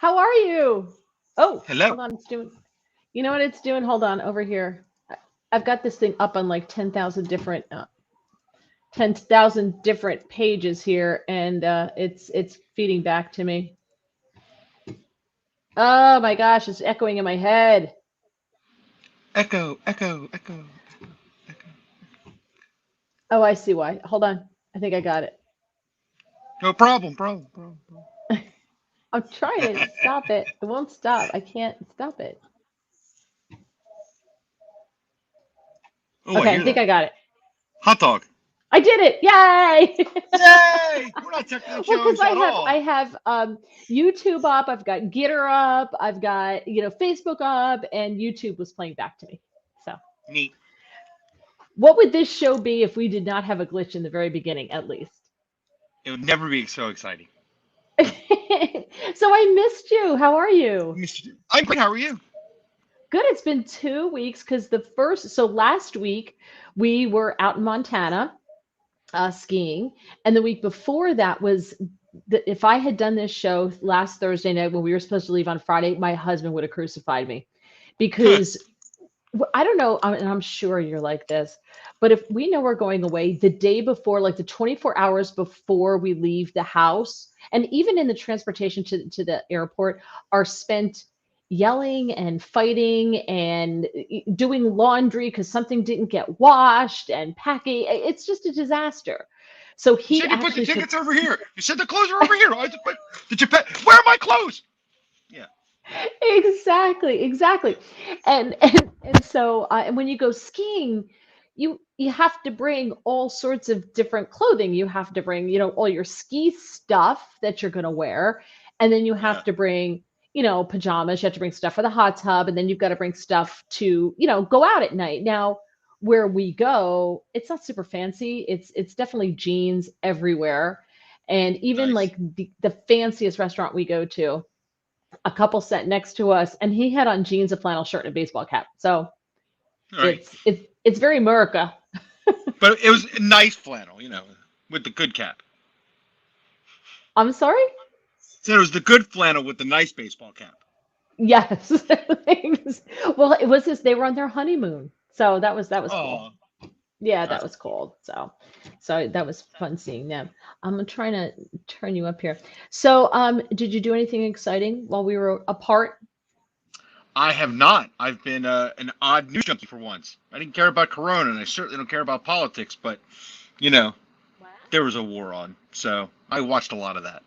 How are you? Oh, Hello. hold on. It's doing, you know what it's doing? Hold on over here. I've got this thing up on like 10,000 different pages here, and it's feeding back to me. Oh my gosh, it's echoing in my head. Echo, echo, echo, echo. Oh, I see why. Hold on. I think I got it. No problem. I'm trying to stop it. It won't stop. I can't stop it. Oh, I Okay, I hear think that. I got it. Hot dog. I did it. Yay! Yay! We're not technically Well, because challenged I at have I all. have YouTube up, I've got Gitter up, I've got Facebook up, and YouTube was playing back to me. So, Neat. what would this show be if we did not have a glitch in the very beginning, at least? It would never be so exciting. So I missed you. How are you? I'm great. How are you? Good. It's been 2 weeks because last week we were out in Montana skiing, and the week before that was if I had done this show last Thursday night when we were supposed to leave on Friday, my husband would have crucified me because I don't know, and I'm sure you're like this, but if we know we're going away the day before, like the 24 hours before we leave the house, and even in the transportation to the airport, are spent yelling and fighting and doing laundry because something didn't get washed and packing. It's just a disaster. So You he said you put the actually took tickets over here. You said the clothes are over here. Did you pay? Where are my clothes? Yeah. exactly. And when you go skiing, you have to bring all sorts of different clothing. You have to bring, all your ski stuff that you're going to wear, and then you Yeah. have to bring, pajamas. You have to bring stuff for the hot tub, and then you've got to bring stuff to, go out at night. Now, where we go, it's not super fancy. It's definitely jeans everywhere. And even Nice. like the fanciest restaurant we go to, a couple sat next to us, and he had on jeans, a flannel shirt, and a baseball cap. So All right. it's very America. But it was a nice flannel, with the good cap. I'm sorry. Said it was the good flannel with the nice baseball cap. Yes. Well, it was this. They were on their honeymoon, so that was cool. Oh, Yeah, that that's was cool. So that was fun seeing them. I'm trying to turn you up here. So, did you do anything exciting while we were apart? I have not. I've been an odd news junkie for once. I didn't care about Corona, and I certainly don't care about politics. But you know, there was a war on, so I watched a lot of that.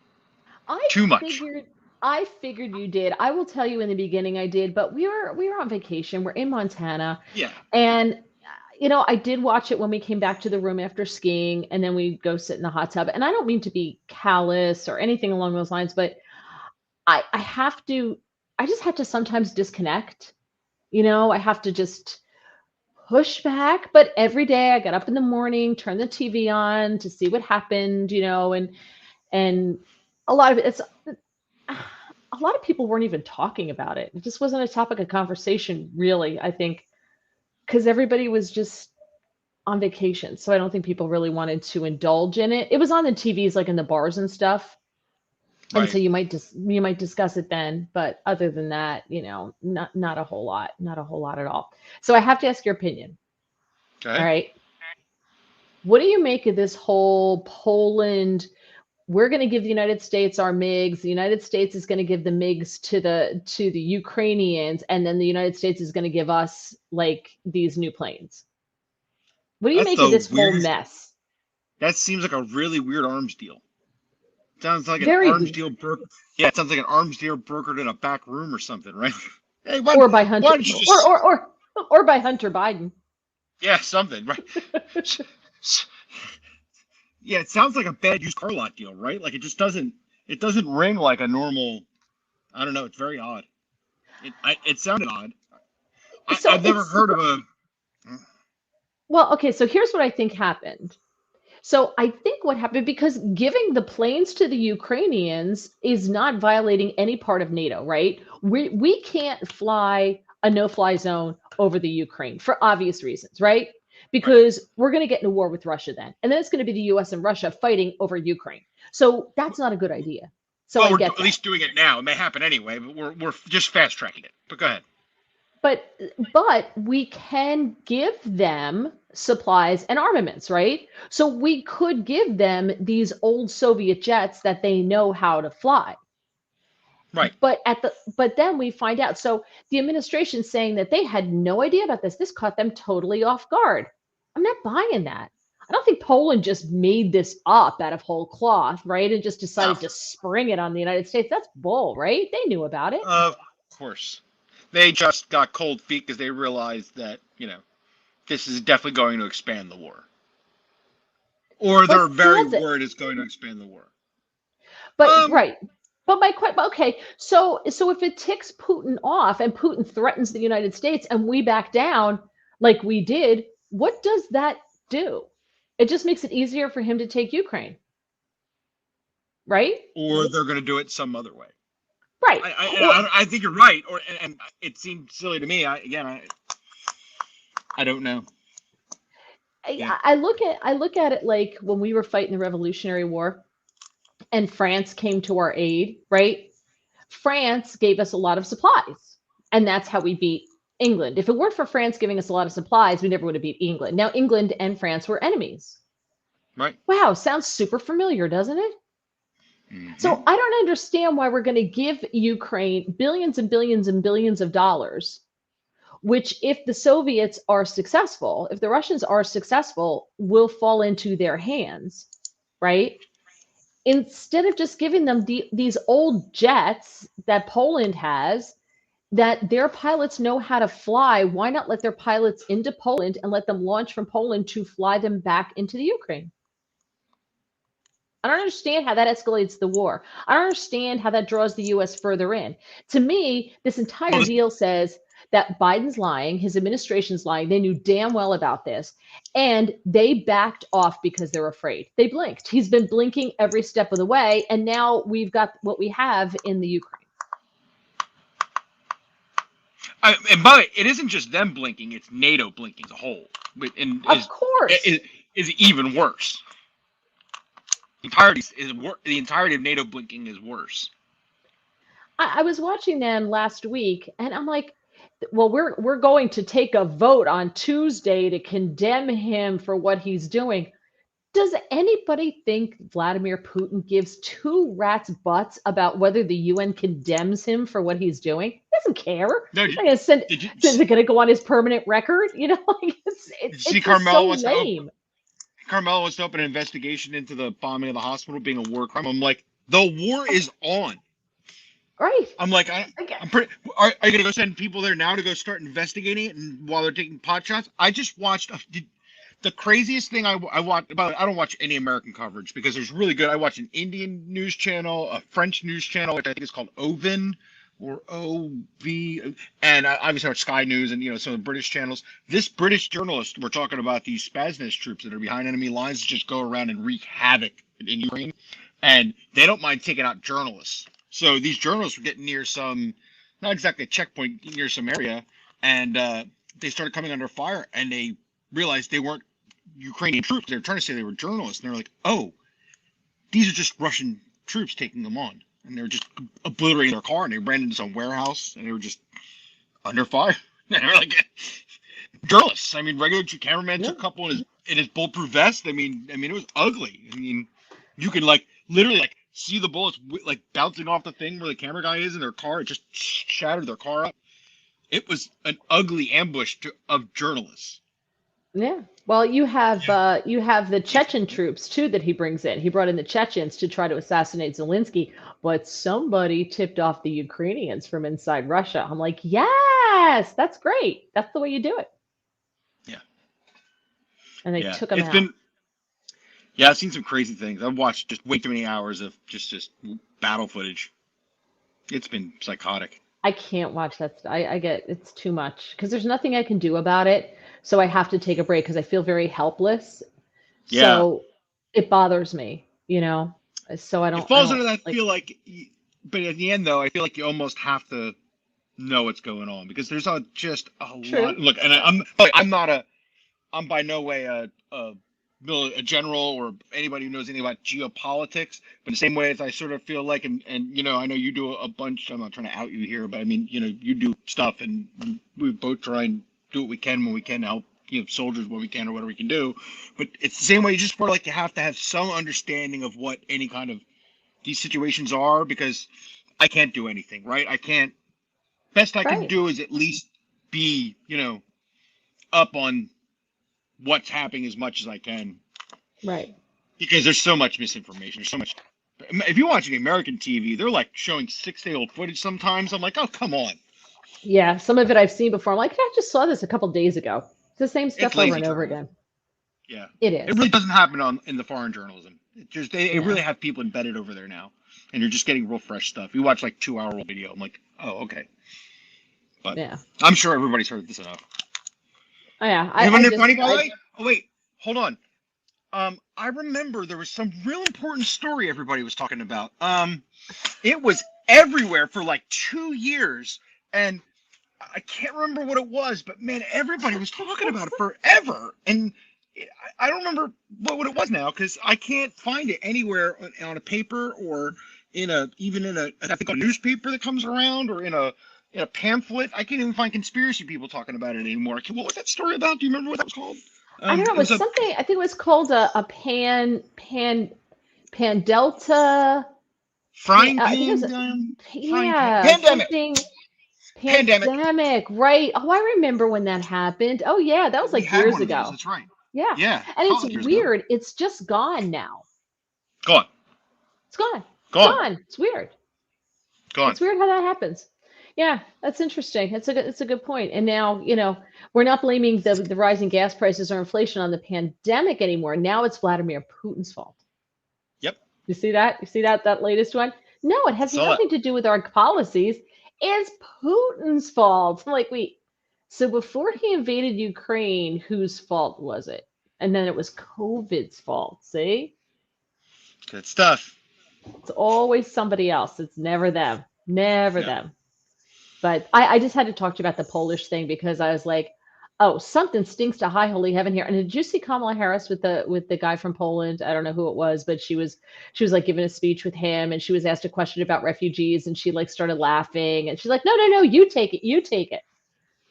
I Too much. figured I figured you did. I will tell you in the beginning I did, but we were on vacation. We're in Montana, Yeah. and I did watch it when we came back to the room after skiing, and then we go sit in the hot tub. And I don't mean to be callous or anything along those lines, but I just have to sometimes disconnect. I have to just push back. But every day I get up in the morning, turn the TV on to see what happened, and a lot of it's a lot of people weren't even talking about it. It just wasn't a topic of conversation, really, I think, because everybody was just on vacation. So I don't think people really wanted to indulge in it. It was on the TVs, like in the bars and stuff. And so Right. you might discuss it then, but other than that, not a whole lot, not a whole lot at all. So I have to ask your opinion. All Okay. right. What do you make of this whole Poland? We're going to give the United States our MiGs. The United States is going to give the MiGs to the Ukrainians, and then the United States is going to give us like these new planes. What do you That's make of the this whole weirdest. mess? That seems like a really weird arms deal. Sounds like an Very arms weird. deal broker. Yeah, it sounds like an arms deal brokered in a back room or something, right? Hey, why? Or by Hunter, Why don't you or just? or or or by Hunter Biden. Yeah, something, right? Yeah, it sounds like a bad used car lot deal, right? Like it just doesn't. It doesn't ring like a normal. I don't know. It's very odd. It sounded odd. So I've never it's heard of a. well, okay. So here's what I think happened. So I think what happened, because giving the planes to the Ukrainians is not violating any part of NATO, right? We can't fly a no-fly zone over the Ukraine for obvious reasons, right? Right. Because we're going to get into war with Russia then, and then it's going to be the U.S. and Russia fighting over Ukraine. So that's not a good idea. So Well, I we're get at that. least doing it now. It may happen anyway, but we're just fast tracking it. But go ahead. But but we can give them supplies and armaments, right? So we could give them these old Soviet jets that they know how to fly. Right. But then we find out. So the administration saying that they had no idea about this. This caught them totally off guard. I'm not buying that. I don't think Poland just made this up out of whole cloth, right? And just No. decided to spring it on the United States. That's bull, right? They knew about it. Of course. They just got cold feet because they realized that, this is definitely going to expand the war. Or But their very does it? word is going to expand the war. But Um, right. But my question, okay, so if it ticks Putin off and Putin threatens the United States and we back down like we did, what does that do? It just makes it easier for him to take Ukraine, right? or they're going to do it some other way. Right. Or I think you're right. And it seemed silly to me. I don't know. Yeah. I look at it like when we were fighting the Revolutionary War and France came to our aid, right? France gave us a lot of supplies, and that's how we beat England. If it weren't for France giving us a lot of supplies, we never would have beat England. Now, England and France were enemies. Right. Wow, sounds super familiar, doesn't it? Mm-hmm. So I don't understand why we're going to give Ukraine billions and billions and billions of dollars, which, if the Soviets are successful, if the Russians are successful, will fall into their hands, right? Instead of just giving them these old jets that Poland has, that their pilots know how to fly, why not let their pilots into Poland and let them launch from Poland to fly them back into the Ukraine? I don't understand how that escalates the war. I don't understand how that draws the US further in. To me, this entire deal says that Biden's lying, his administration's lying. They knew damn well about this, and they backed off because they're afraid. They blinked. He's been blinking every step of the way, and now we've got what we have in the Ukraine. And by the way, it isn't just them blinking; it's NATO blinking as a whole, and Of course. is even worse. The entirety of NATO blinking is worse. I was watching them last week, and I'm like, well, we're going to take a vote on Tuesday to condemn him for what he's doing. Does anybody think Vladimir Putin gives two rats' butts about whether the UN condemns him for what he's doing? He doesn't care. No, Is it going to go on his permanent record? Like it's see, Carmel so lame. Carmel wants to open an investigation into the bombing of the hospital being a war crime. I'm like, the war is on. Right. I'm like, I'm pretty. Are you gonna go send people there now to go start investigating it, and while they're taking pot shots? I just watched the craziest thing I watched. I don't watch any American coverage because there's really good. I watch an Indian news channel, a French news channel, which I think is called OVN or OV, and obviously our Sky News and some of the British channels. This British journalist, we're talking about these Spasnaz troops that are behind enemy lines, just go around and wreak havoc in Ukraine, and they don't mind taking out journalists. So these journalists were getting near some, not exactly a checkpoint, near some area, and they started coming under fire, and they realized they weren't Ukrainian troops. They were trying to say they were journalists, and they're like, oh, these are just Russian troops taking them on. And they were just obliterating their car, and they ran into some warehouse, and they were just under fire. And they were like, journalists. I mean, regular cameraman took a couple in his bulletproof vest. I mean, it was ugly. I mean, you could literally see the bullets bouncing off the thing where the camera guy is in their car. It just shattered their car up. It was an ugly ambush of journalists. Yeah. Well, you have the Chechen troops too that he brings in. He brought in the Chechens to try to assassinate Zelensky, but somebody tipped off the Ukrainians from inside Russia. I'm like, yes, that's great. That's the way you do it. Yeah. And they took him out. I've seen some crazy things. I've watched just way too many hours of just battle footage. It's been psychotic. I can't watch that. I get it's too much because there's nothing I can do about it. So I have to take a break because I feel very helpless. Yeah. So it bothers me, So I don't. It falls under that feel like, but at the end though, I feel like you almost have to know what's going on because there's just a lot. Look, and I'm by no way a a general or anybody who knows anything about geopolitics, but the same way as I sort of feel like, and I know you do a bunch. I'm not trying to out you here, but I mean, you do stuff, and we both try and do what we can when we can help, soldiers when we can or whatever we can do. But it's the same way. You just feel like you have to have some understanding of what any kind of these situations are, because I can't do anything, right? I can't. Best I can Right. do is at least be, up on what's happening as much as I can, Right. because there's so much misinformation. There's so much. If you watch any American TV, they're like showing 6-day-old footage sometimes. I'm like, oh, come on. Yeah. Some of it I've seen before. I'm like, I just saw this a couple days ago. It's the same It's stuff over lazy and over journalism. again. Yeah. It It is. really doesn't happen in the foreign journalism. It just they Yeah. really have people embedded over there now, and you're just getting real fresh stuff. You watch like 2 hour video. I'm like, oh, okay. But Yeah. I'm sure everybody's heard this enough. Oh, yeah. You have I any just, funny, by the way? Oh wait, hold on. I remember there was some real important story everybody was talking about. It was everywhere for like 2 years, and I can't remember what it was, but man, everybody was talking about it forever, and I don't remember what it was now, because I can't find it anywhere on a paper or even in a I think a newspaper that comes around, or in a pamphlet. I can't even find conspiracy people talking about it anymore. What was that story about? Do you remember what that was called? I don't know. It It was was a something, I think it was called a pan delta. frying I think it was, pan, yeah, pandemic, something pandemic. pandemic, right? Oh, I remember when that happened. Oh, yeah, that was We like had years one of those. ago. That's right. Yeah. Yeah, And it's college years ago. weird. It's just gone now. Go on, It's gone. go It's on, gone. It's weird. go on. It's weird how that happens. Yeah, that's interesting. It's a good point. And now, we're not blaming the rising gas prices or inflation on the pandemic anymore. Now it's Vladimir Putin's fault. Yep, You see that? You see that latest one? No, it has saw it. nothing to do with our policies. It's Putin's fault. I'm like, wait. So before he invaded Ukraine, whose fault was it? And then it was COVID's fault. See? Good stuff. It's always somebody else. It's never them. Never Yeah. them. But I just had to talk to you about the Polish thing because I was like, oh, something stinks to high holy heaven here. And did you see Kamala Harris with the guy from Poland? I don't know who it was, but she was like giving a speech with him, and she was asked a question about refugees, and she like started laughing, and she's like, no, no, no, you take it, you take it.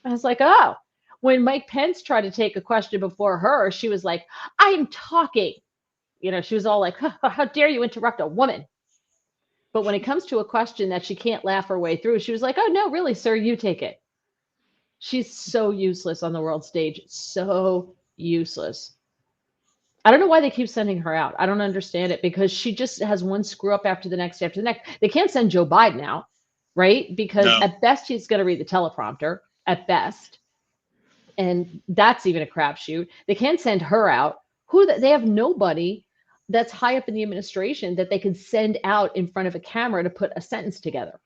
I was like, oh. When Mike Pence tried to take a question before her, she was like, I'm talking. She was all like, how dare you interrupt a woman? But when it comes to a question that she can't laugh her way through, she was like, oh, no, really, sir, you take it. She's so useless on the world stage. So useless. I don't know why they keep sending her out. I don't understand it because she just has one screw up after the next after the next. They can't send Joe Biden out, right? Because No. at best he's going to read the teleprompter, at best. And that's even a crapshoot. They can't send her out. They have nobody that's high up in the administration that they can send out in front of a camera to put a sentence together.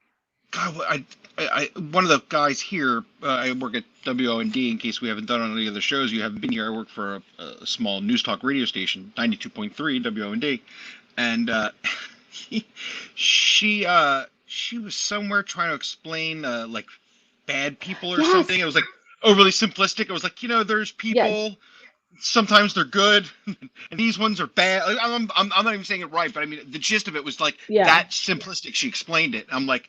God, one of the guys here. I work at WOND. In case we haven't done on any other shows, you haven't been here. I work for a small news talk radio station, 92.3 WOND, and she was somewhere trying to explain like bad people or Yes. something. It was like overly simplistic. It was like, there's people. Yes. Sometimes they're good, and these ones are bad. I'm not even saying it right, but I mean the gist of it was like Yeah. that simplistic. She explained it. I'm like,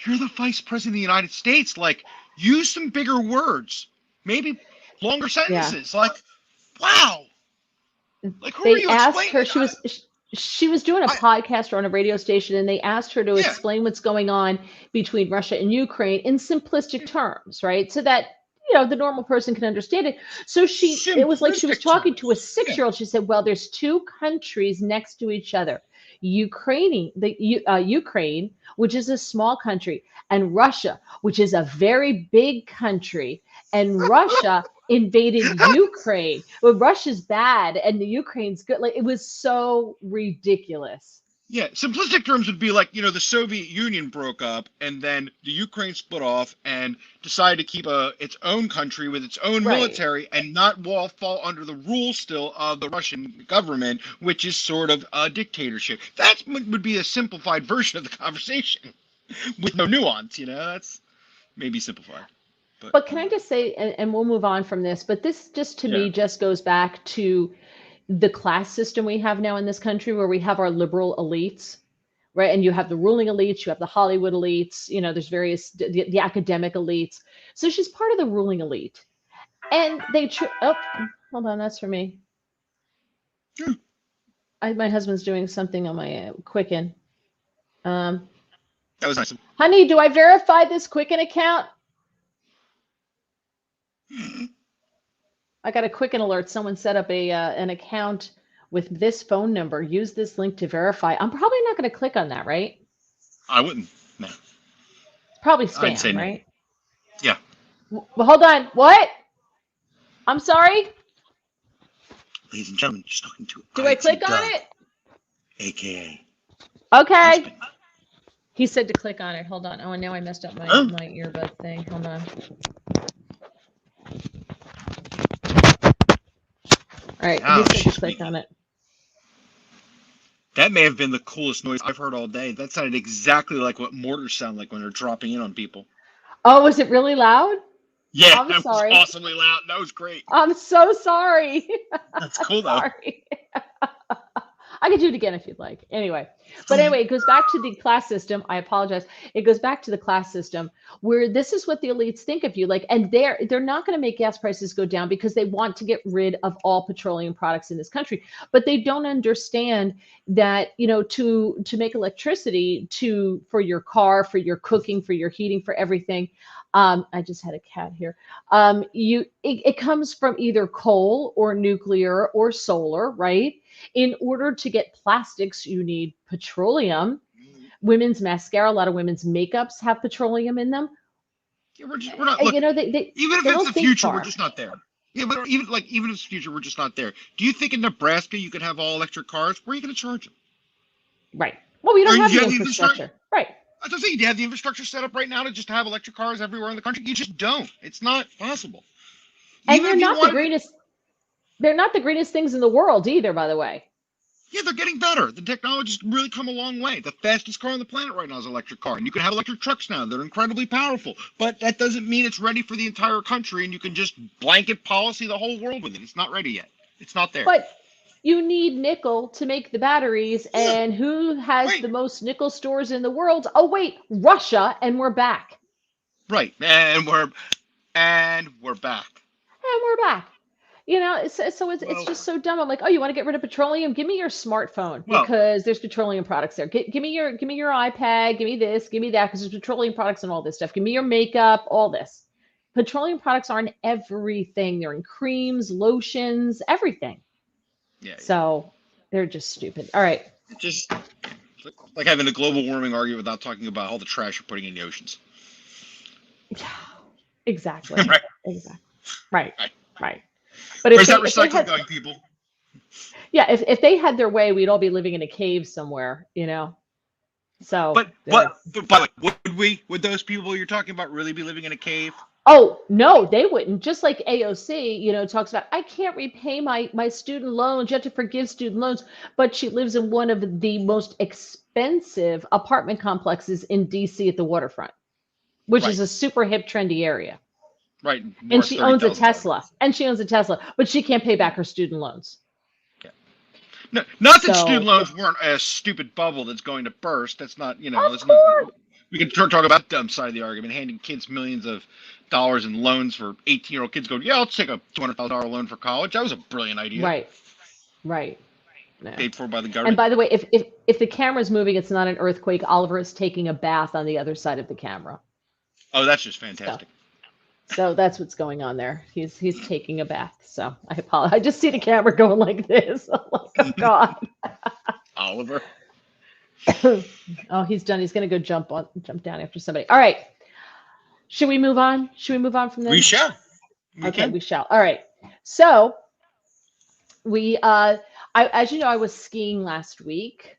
you're the vice president of the United States. Like, use some bigger words, maybe longer sentences. Like, wow. Like, who are They you asked her, explaining? she was doing a podcast or on a radio station, and they asked her to Yeah. explain what's going on between Russia and Ukraine in simplistic terms, right? So that the normal person can understand it. So it was like she was Simplistic talking to a terms. 6-year-old. She said, well, there's two countries next to each other. Ukraine, which is a small country, and Russia, which is a very big country. And Russia invaded Ukraine. Well, Russia's bad and the Ukraine's good. Like, it was so ridiculous. Yeah, simplistic terms would be like, the Soviet Union broke up, and then the Ukraine split off and decided to keep its own country with its own Right. military and not fall under the rules still of the Russian government, which is sort of a dictatorship. That would be a simplified version of the conversation with no nuance, That's maybe simplified. But can I just say, and we'll move on from this, but this just to Yeah. me just goes back to the class system we have now in this country, where we have our liberal elites, right? And you have the ruling elites, you have the Hollywood elites, there's various, the academic elites. So she's part of the ruling elite. And oh, hold on, that's for me. My husband's doing something on my Quicken. That was nice. Honey, do I verify this Quicken account? I got a Quicken alert. Someone set up an account with this phone number. Use this link to verify. I'm probably not going to click on that, right? I wouldn't. No. It's probably spam, I'd say no. right? Yeah. Well, hold on. What? I'm sorry? Ladies and gentlemen, just talking to Do I click on it? AKA. Okay. Husband. He said to click on it. Hold on. Oh, and now I messed up my earbud thing. Hold on. All right. He said to click on it. That may have been the coolest noise I've heard all day. That sounded exactly like what mortars sound like when they're dropping in on people. Oh, was it really loud? Yeah, I'm sorry. Was awesomely loud. That was great. I'm so sorry. That's cool, though. Sorry. I could do it again if you'd like. Anyway, but anyway, it goes back to the class system. I apologize. It goes back to the class system where this is what the elites think of you like, and they're not going to make gas prices go down because they want to get rid of all petroleum products in this country. But they don't understand that, to make electricity for your car, for your cooking, for your heating, for everything. I just had a cat here. It comes from either coal or nuclear or solar, right? In order to get plastics, you need petroleum. Women's mascara, a lot of women's makeups have petroleum in them. Yeah, we're not. Look, even if it's the future, we're just not there. Yeah, but even if it's the future, we're just not there. Do you think in Nebraska you could have all electric cars? Where are you going to charge them? Right. Well, we don't have the infrastructure. Right. I was saying, do you have the infrastructure set up right now to just have electric cars everywhere in the country? You just don't. It's not possible. And they're not the greenest. They're not the greenest things in the world either, by the way. Yeah, they're getting better. The technology's really come a long way. The fastest car on the planet right now is an electric car. And you can have electric trucks now. They're incredibly powerful. But that doesn't mean it's ready for the entire country and you can just blanket policy the whole world with it. It's not ready yet. It's not there. But you need nickel to make the batteries. And who has the most nickel stores in the world? Oh, wait, Russia. And we're back. Right. And we're back. And we're back. So it's just so dumb. I'm like, oh, you want to get rid of petroleum? Give me your smartphone because there's petroleum products there. Give me your iPad. Give me this. Give me that because there's petroleum products and all this stuff. Give me your makeup. All this. Petroleum products are in everything. They're in creams, lotions, everything. Yeah. So they're just stupid. All right. Just like having a global warming argument without talking about all the trash you're putting in the oceans. Yeah. Exactly. Right. Exactly. Right. But where's that recycling going, people? Yeah, if they had their way, we'd all be living in a cave somewhere, So, but would those people you're talking about really be living in a cave? Oh no, they wouldn't. Just like AOC, talks about, I can't repay my student loans. You have to forgive student loans, but she lives in one of the most expensive apartment complexes in DC at the waterfront, which is a super hip, trendy area. Right. And she owns a Tesla. But she can't pay back her student loans. Yeah. No, not that student loans weren't a stupid bubble that's going to burst. That's not, we can talk about the dumb side of the argument, handing kids millions of dollars in loans for 18-year-old kids going, yeah, I'll take a $200,000 loan for college. That was a brilliant idea. Right. No. Paid for by the government. And by the way, if the camera's moving, it's not an earthquake. Oliver is taking a bath on the other side of the camera. Oh, that's just fantastic. So that's what's going on there. He's taking a bath. So I apologize. I just see the camera going like this. I'm like, oh God. Oliver. Oh, he's done. He's going to go jump down after somebody. All right. Should we move on? From this? We shall. We shall. All right. So we, as you know, I was skiing last week.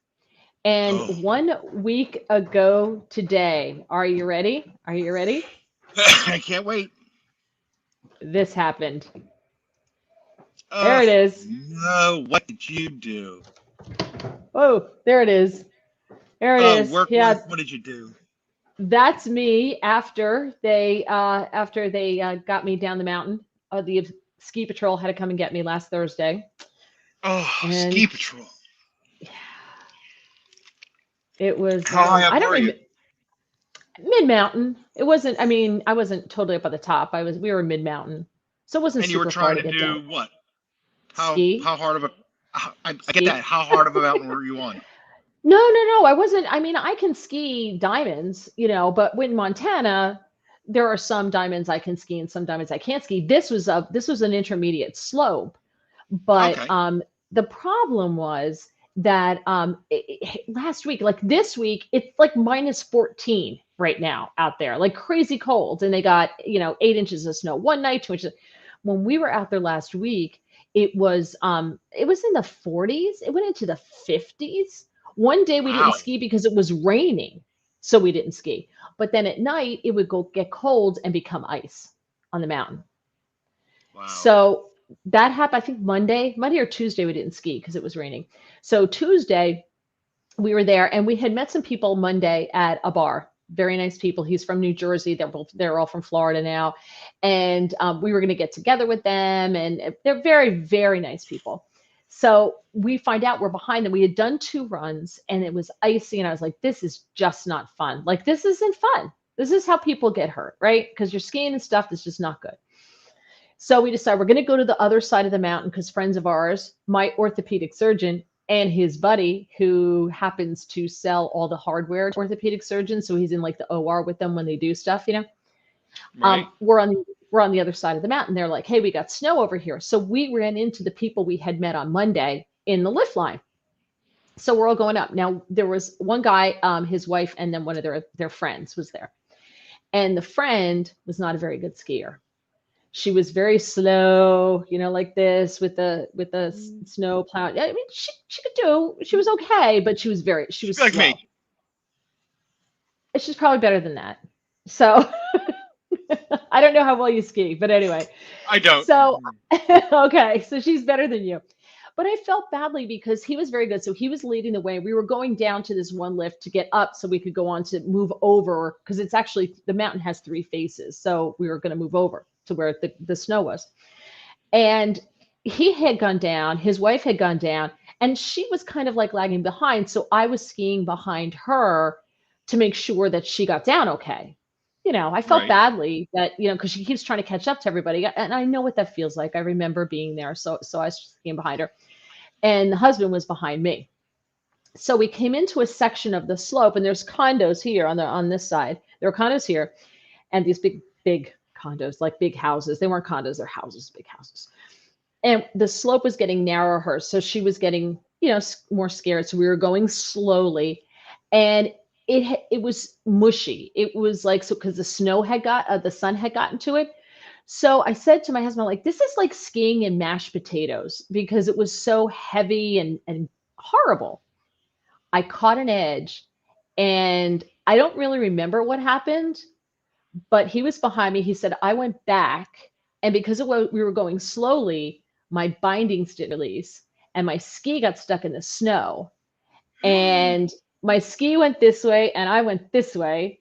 And 1 week ago today, are you ready? I can't wait. This happened. There it is. No, what did you do? Oh, there it is. What did you do? That's me after they got me down the mountain. The ski patrol had to come and get me last Thursday. Oh, And ski patrol. it was, How high up I don't were you? remember, mid mountain. It wasn't, I mean, I wasn't totally up at the top. We were mid mountain. So it wasn't And you were super far trying to to get down. do what? How Ski, hard of a? I get that. ski. How hard of a mountain were you on? No, no, no. I wasn't. I mean, I can ski diamonds, but in Montana, there are some diamonds I can ski and some diamonds I can't ski. This was an intermediate slope, but Okay. the problem was that last week, like this week, it's like minus 14 right now out there, like crazy cold, and they got 8 inches of snow one night, 2 inches. When we were out there last week, it was in the 40s. It went into the 50s. One day we didn't Wow. ski because it was raining, so we didn't ski. But then at night it would go get cold and become ice on the mountain. Wow. So that happened, I think Monday or Tuesday, we didn't ski because it was raining. So Tuesday we were there and we had met some people Monday at a bar. Very nice people. He's from New Jersey. They're all from Florida now, and we were going to get together with them. And they're very, very nice people. So we find out we're behind them. We had done 2 runs and it was icy, and I was like, "This is just not fun. Like this isn't fun. This is how people get hurt, right? Because you're skiing and stuff. That's just not good." So we decided we're going to go to the other side of the mountain because friends of ours, my orthopedic surgeon and his buddy, who happens to sell all the hardware to orthopedic surgeons, so he's in like the OR with them when they do stuff. Right. We're on the other side of the mountain. They're like, "Hey, we got snow over here." So we ran into the people we had met on Monday in the lift line. So we're all going up. Now there was one guy, his wife, and then one of their friends was there. And the friend was not a very good skier. She was very slow, like this with the snow plow. I mean, she could do. She was okay, but she Just was be like slow. me. She's probably better than that. So I don't know how well you ski, but anyway. I don't. So okay, so she's better than you. But I felt badly because he was very good. So he was leading the way. We were going down to this one lift to get up so we could go on to move over because it's actually the mountain has 3 faces. So we were going to move over to where the snow was. And he had gone down, his wife had gone down, and she was kind of like lagging behind. So I was skiing behind her to make sure that she got down okay. I felt Right. badly that, because she keeps trying to catch up to everybody. And I know what that feels like. I remember being there. So I was skiing behind her. And the husband was behind me. So we came into a section of the slope, and there's condos here on this side. There are condos here, and these big condos, like big houses. They weren't condos, they're houses, big houses. And the slope was getting narrower, so she was getting, more scared. So we were going slowly, and it was mushy. It was like, so because the sun had gotten to it. So I said to my husband, like, this is like skiing in mashed potatoes because it was so heavy and horrible. I caught an edge, and I don't really remember what happened, but he was behind me. He said, I went back, and because we were going slowly, my bindings didn't release, and my ski got stuck in the snow. And my ski went this way, and I went this way.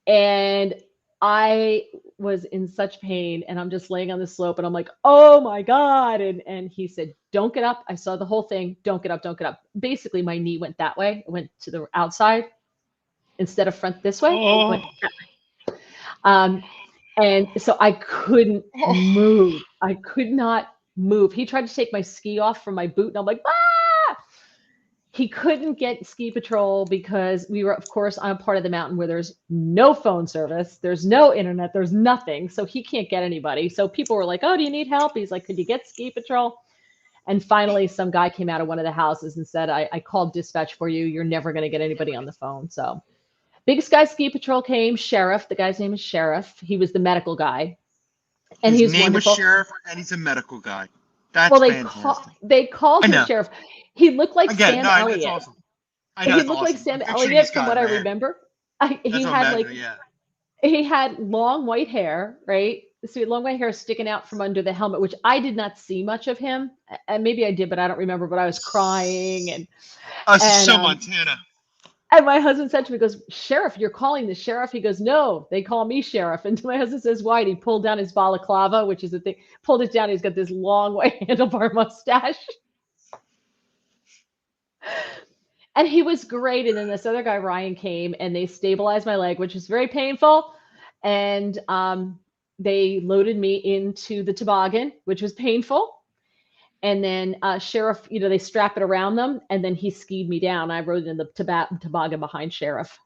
And I was in such pain, and I'm just laying on the slope, and I'm like, oh my God. And he said, don't get up. I saw the whole thing. Don't get up, don't get up. Basically, my knee went that way. It went to the outside instead of front this way. It Oh. went um, and so I couldn't move. I could not move. He tried to take my ski off from my boot, and I'm like, ah! He couldn't get ski patrol because we were, of course, on a part of the mountain where there's no phone service, there's no internet, there's nothing. So he can't get anybody. So people were like, oh, do you need help? He's like, could you get ski patrol? And finally, some guy came out of one of the houses and said, I called dispatch for you. You're never going to get anybody on the phone. So Big Sky Ski Patrol came, Sheriff. The guy's name is Sheriff. He was the medical guy. And His he's name is wonderful. Sheriff, and he's a medical guy. That's Well, fantastic. they called I him know. Sheriff. He looked like Again, Sam no, that's Elliott. awesome. I know, He that's looked like awesome. Sam I'm picturing Elliott this from guy, what I man. remember. He That's what had I'm like imagining, yeah. he had long white hair, right? So he had long white hair sticking out from under the helmet, which I did not see much of him. And maybe I did, but I don't remember. But I was crying and This is and so um Montana. and my husband said to me, he goes, Sheriff, you're calling the sheriff? He goes, no, they call me Sheriff. And my husband says, why? And he pulled down his balaclava, which is a thing, pulled it down. He's got this long white handlebar mustache. And he was great. And then this other guy, Ryan, came and they stabilized my leg, which was very painful. And they loaded me into the toboggan, which was painful. And then Sheriff, they strap it around them, and then he skied me down. I rode in the toboggan behind Sheriff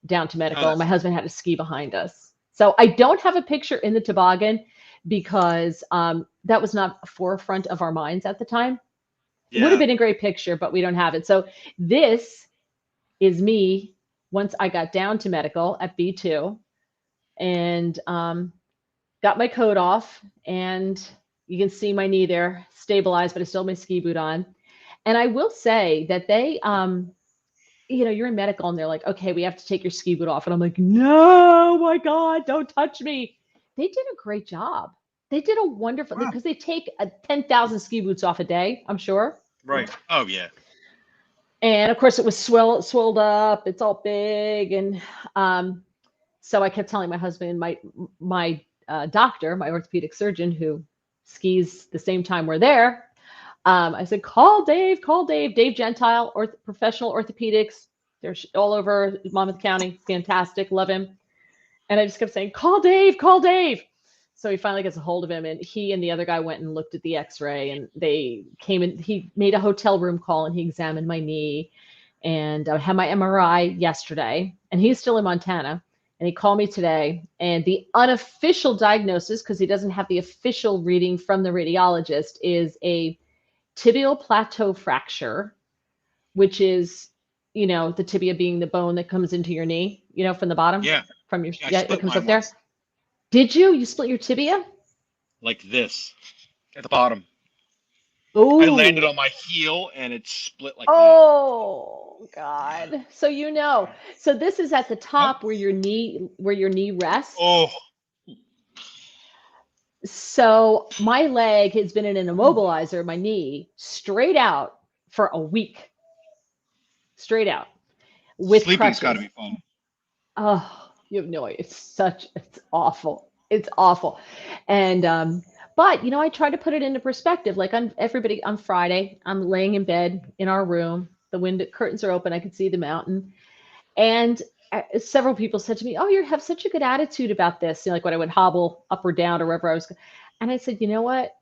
down to medical, and my husband had to ski behind us. So I don't have a picture in the toboggan because that was not forefront of our minds at the time. It would have been a great picture, but we don't have it. So this is me once I got down to medical at B2 and got my coat off, and you can see my knee there stabilized, but I still have my ski boot on. And I will say that they, you're in medical and they're like, okay, we have to take your ski boot off. And I'm like, no, my God, don't touch me. They did a great job. They did a wonderful, because they take 10,000 ski boots off a day, I'm sure. Right. Oh, yeah. And of course it was swelled up. It's all big. And so I kept telling my husband, my doctor, my orthopedic surgeon who skis the same time we're there. I said, call Dave, Dave Gentile, professional orthopedics. They're all over Monmouth County. Fantastic. Love him. And I just kept saying, call Dave. So he finally gets a hold of him, and he and the other guy went and looked at the x-ray, and they came in. He made a hotel room call, and he examined my knee, and I had my MRI yesterday, and he's still in Montana. And he called me today, and the unofficial diagnosis, because he doesn't have the official reading from the radiologist, is a tibial plateau fracture, which is, the tibia being the bone that comes into your knee, from the bottom. Yeah. From your, it comes up there. Did you? You split your tibia? Like this, at the bottom. Oh. I landed on my heel, and it split like that. Oh, God. So So this is at the top where your knee rests. Oh. So my leg has been in an immobilizer, my knee, straight out for a week. Straight out. With Sleeping's crutches. got to be fun. Oh, you have no idea. It's awful. It's awful. And, but, I try to put it into perspective. Like on Friday, I'm laying in bed in our room. The window curtains are open. I can see the mountain. And several people said to me, oh, you have such a good attitude about this. Like when I would hobble up or down or wherever I was. And I said, you know what?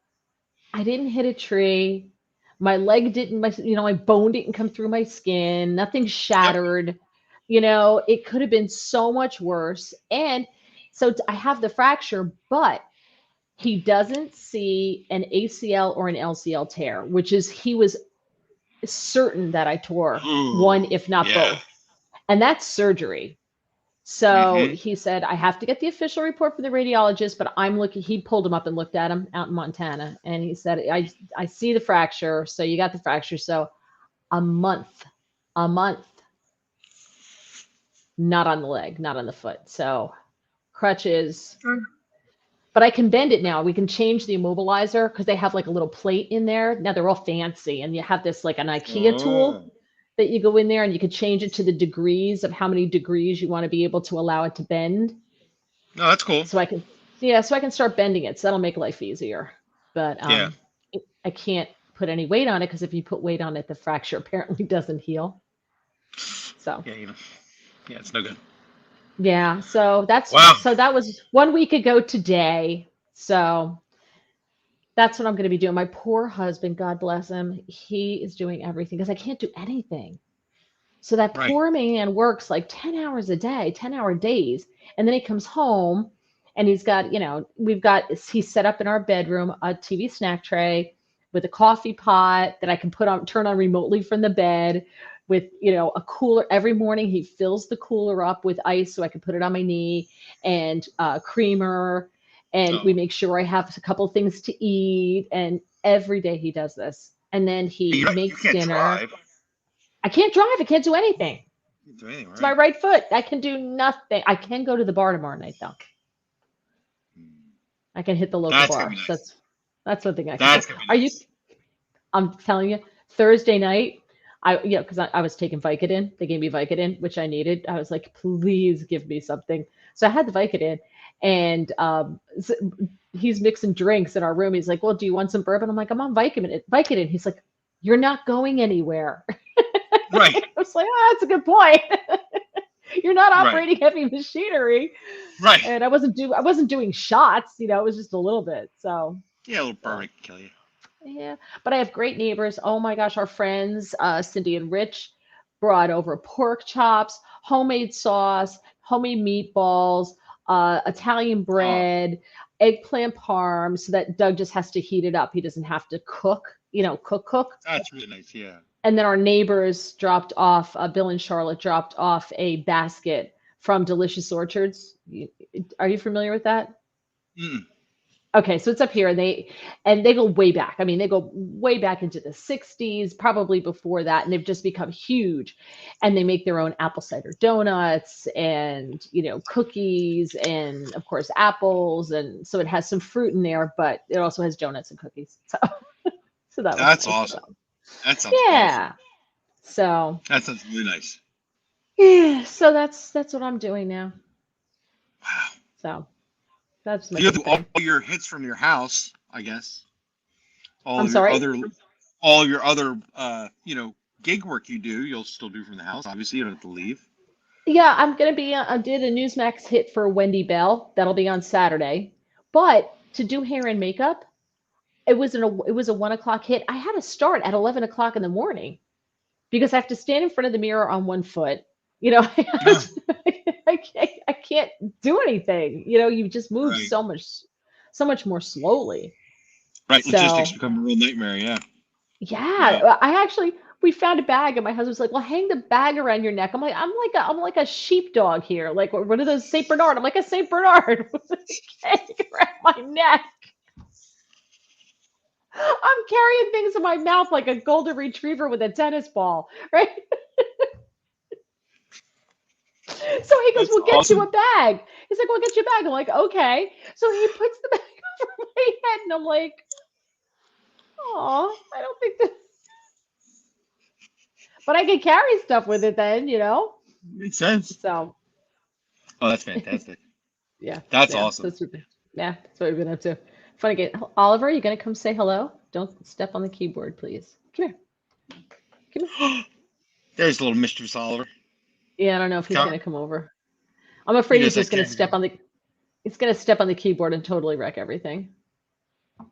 I didn't hit a tree. My leg didn't, my bone didn't come through my skin. Nothing shattered. Yep. It could have been so much worse. And so I have the fracture, but he doesn't see an ACL or an LCL tear, which is, he was certain that I tore one, if not both. And that's surgery. So he said, I have to get the official report from the radiologist, but he pulled him up and looked at him out in Montana. And he said, I see the fracture. So you got the fracture. So a month, not on the leg, not on the foot. So crutches, but I can bend it now. We can change the immobilizer because they have like a little plate in there. Now they're all fancy, and you have this like an IKEA tool that you go in there, and you can change it to the degrees of how many degrees you want to be able to allow it to bend. Oh, that's cool. So I can start bending it. So that'll make life easier. But I can't put any weight on it because if you put weight on it, the fracture apparently doesn't heal. So yeah, it's no good. Yeah, so that was 1 week ago today. So that's what I'm going to be doing. My poor husband, God bless him, he is doing everything because I can't do anything. So that poor man works like 10 hours a day, 10-hour days, and then he comes home and he's got, he's set up in our bedroom a TV snack tray with a coffee pot that I can turn on remotely from the bed. With, a cooler every morning, he fills the cooler up with ice so I can put it on my knee, and creamer. And we make sure I have a couple of things to eat. And every day he does this. And then he makes dinner. Drive. I can't drive. I can't do anything. Right. It's my right foot. I can do nothing. I can go to the bar tomorrow night, though. I can hit the local bar. Nice. That's one thing I can do. Are you? I'm telling you, Thursday night. Because I was taking Vicodin. They gave me Vicodin, which I needed. I was like, please give me something. So I had the Vicodin, and he's mixing drinks in our room. He's like, well, do you want some bourbon? I'm like, I'm on Vicodin. He's like, you're not going anywhere. Right. I was like, oh, that's a good point. You're not Right. operating heavy machinery, Right. and I wasn't doing shots. It was just a little bit. So, Yeah, a little so bird can kill you. yeah. But I have great neighbors. Oh my gosh, our friends, Cindy and Rich, brought over pork chops, homemade sauce, homemade meatballs, Italian Oh, bread, eggplant parm, so that Doug just has to heat it up. He doesn't have to cook, cook. that's really nice. Yeah. And then our neighbors dropped off, Bill and Charlotte dropped off a basket from Delicious Orchards. Are you familiar with that? Mm. Okay, so it's up here, and they go way back. I mean, they go way back into the 60s, probably before that, and they've just become huge. And they make their own apple cider donuts and, cookies and of course apples, and so it has some fruit in there, but it also has donuts and cookies. So so that was That's nice. awesome. So, That sounds awesome. yeah. So That sounds really nice. yeah, so that's what I'm doing now. Wow. So that's my You big do thing. all your hits from your house, I guess. All I'm of your sorry. other gig work you do, you'll still do from the house. Obviously, you don't have to leave. Yeah, I'm gonna be. I did a Newsmax hit for Wendy Bell. That'll be on Saturday. But to do hair and makeup, it was a 1 o'clock hit. I had to start at 11 o'clock in the morning because I have to stand in front of the mirror on one foot. Yeah. I can't do anything. You just move Right. so much more slowly. Right. Logistics So become a real nightmare. Yeah. Yeah. yeah, we found a bag, and my husband's like, "Well, hang the bag around your neck." I'm like a sheepdog here. Like, what are those, Saint Bernard? I'm like a Saint Bernard with a cake around my neck. I'm carrying things in my mouth like a golden retriever with a tennis ball, right? So he goes, That's "We'll get you a awesome. bag." He's like, "We'll get you a bag." I'm like, "Okay." So he puts the bag over my head, and I'm like, "Oh, I don't think that," but I can carry stuff with it then. Makes sense. So Oh, that's fantastic. yeah, That's yeah. awesome. That's what we've been up to. Funny game. Oliver, you gonna come say hello? Don't step on the keyboard, please. Come here. Come here. There's a little mischievous Oliver. Yeah, I don't know if he's Come. gonna come over. I'm He afraid he's does that just gonna kangaroo. step on the he's gonna step on the keyboard and totally wreck everything.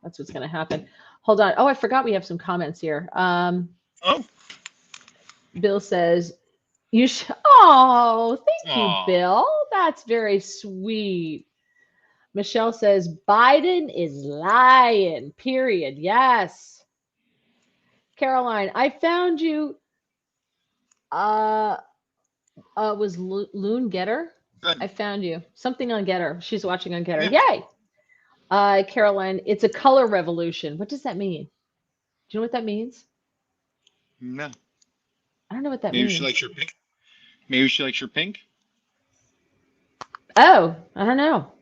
That's what's gonna happen. Hold on. Oh, I forgot we have some comments here. Oh. Bill says, "You should." Oh, thank you, Aw. Bill. That's very sweet. Michelle says Biden is lying. Period. Yes. Caroline, I found you. Uh, was Loon Getter? Good. I found you. Something on Getter. She's watching on Getter. Yeah. Yay. Caroline, it's a color revolution. What does that mean? Do you know what that means? No. I don't know what that Maybe she means. likes your pink. Maybe she likes your pink. Oh, I don't know.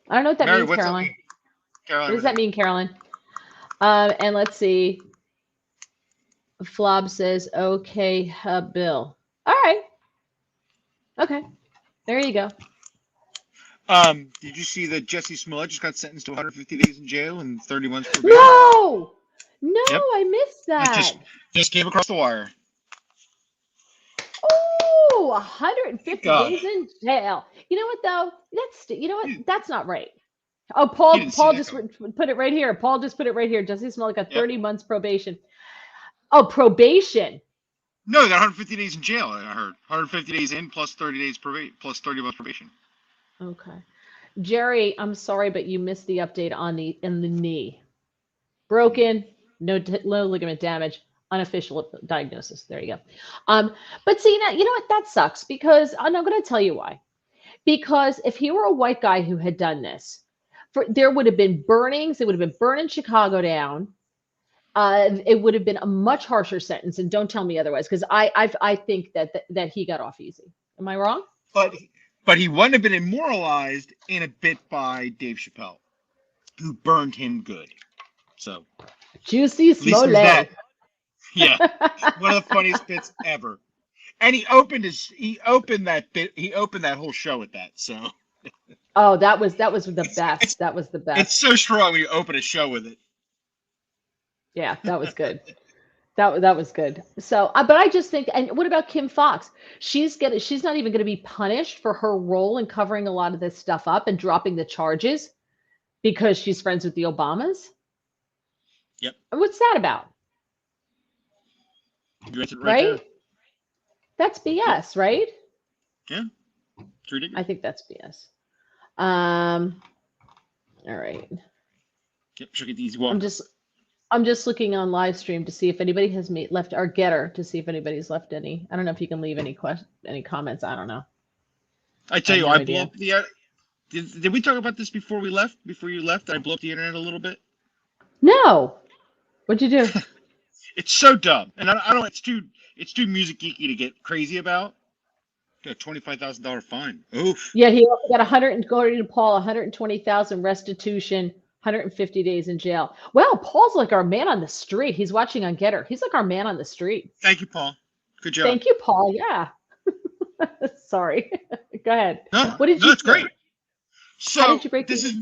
I don't know what that Mary, means, what's up, Caroline. What Caroline? does What's that up? mean, Caroline? And let's see. Flob says, okay, Bill. All right. Okay. There you go. Did you see that Jesse Smollett just got sentenced to 150 days in jail and 30 months probation? No, no, Yep. I missed It that. just came across the wire. Oh, Thank 150 God. days in jail. You know what though? You know what? He, That's not right. Oh, he Paul, didn't see Paul that just coming. put it right here. Paul just put it right here. Jesse Smollett got Yep. 30 months probation. Oh, probation. No, they got 150 days in jail. I heard 150 days in plus 30 days plus 30 months probation. Okay. Jerry, I'm sorry, but you missed the update on the knee. Broken, no ligament damage, unofficial diagnosis. There you go. But see, you know what? That sucks because and I'm going to tell you why. Because if he were a white guy who had done this, there would have been burnings. It would have been burning Chicago down. It would have been a much harsher sentence, and don't tell me otherwise, because I think that he got off easy. Am I wrong? But he wouldn't have been immortalized in a bit by Dave Chappelle, who burned him good. So Juicy at least there's that. Smollett. Yeah, one of the funniest bits ever. And he opened that whole show with that. So Oh, that was the it's best. That was the it's best. so strong when you open a show with it. Yeah, that was good. That was good. So, but I just think, and what about Kim Fox? She's not even going to be punished for her role in covering a lot of this stuff up and dropping the charges because she's friends with the Obamas. Yep. What's that about? You answered right there. Right? That's Yep. BS, right? Yeah. It's ridiculous. I think that's BS. All right. Yep. She'll get the easy I'm walk. just I'm just looking on live stream to see if anybody has left our getter to see if anybody's left any. I don't know if you can leave any comments. I don't know. I I tell have you, no I blew idea. up the. Did we talk about this before we left? Before you left, I blew up the internet a little bit. No. What'd you do? It's so dumb, and I don't. It's too music geeky to get crazy about. Got a $25,000 fine. Oof. Yeah, he also got 100, according to Paul, 120,000 restitution, 150 days in jail. Well, Paul's like our man on the street. He's watching on Getter. He's like our man on the street. Thank you, Paul. Good job. Thank you, Paul. Yeah. Sorry. Go ahead. No, What did no, you it's great. How So did you break this is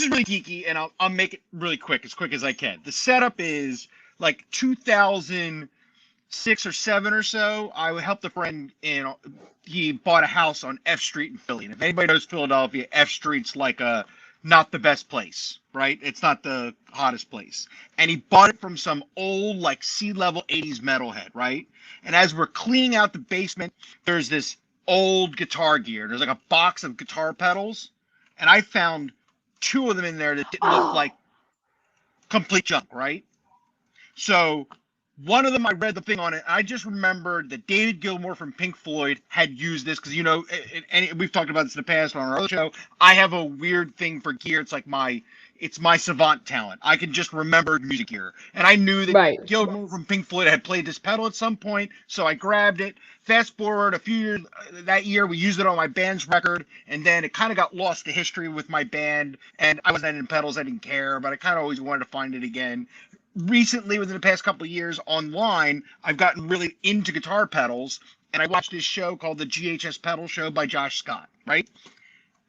really geeky, and I'll make it really quick as I can. The setup is like 2006 or 7 or so. I helped a friend in. He bought a house on F Street in Philly. And if anybody knows Philadelphia, F Street's like not the best place, right? It's not the hottest place. And he bought it from some old like sea-level 80s metalhead, right? And as we're cleaning out the basement, there's this old guitar gear. There's like a box of guitar pedals, and I found 2 of them in there that didn't look like complete junk, right? So one of them, I read the thing on it. I just remembered that David Gilmour from Pink Floyd had used this because, and we've talked about this in the past on our other show. I have a weird thing for gear. It's like it's my savant talent. I can just remember music gear. And I knew that Right. Gilmour from Pink Floyd had played this pedal at some point, so I grabbed it. Fast forward a few years, that year we used it on my band's record, and then it kind of got lost to history with my band, and I wasn't in pedals, I didn't care, but I kind of always wanted to find it again. Recently, within the past couple of years online, I've gotten really into guitar pedals, and I watched this show called the GHS Pedal Show by Josh Scott, right?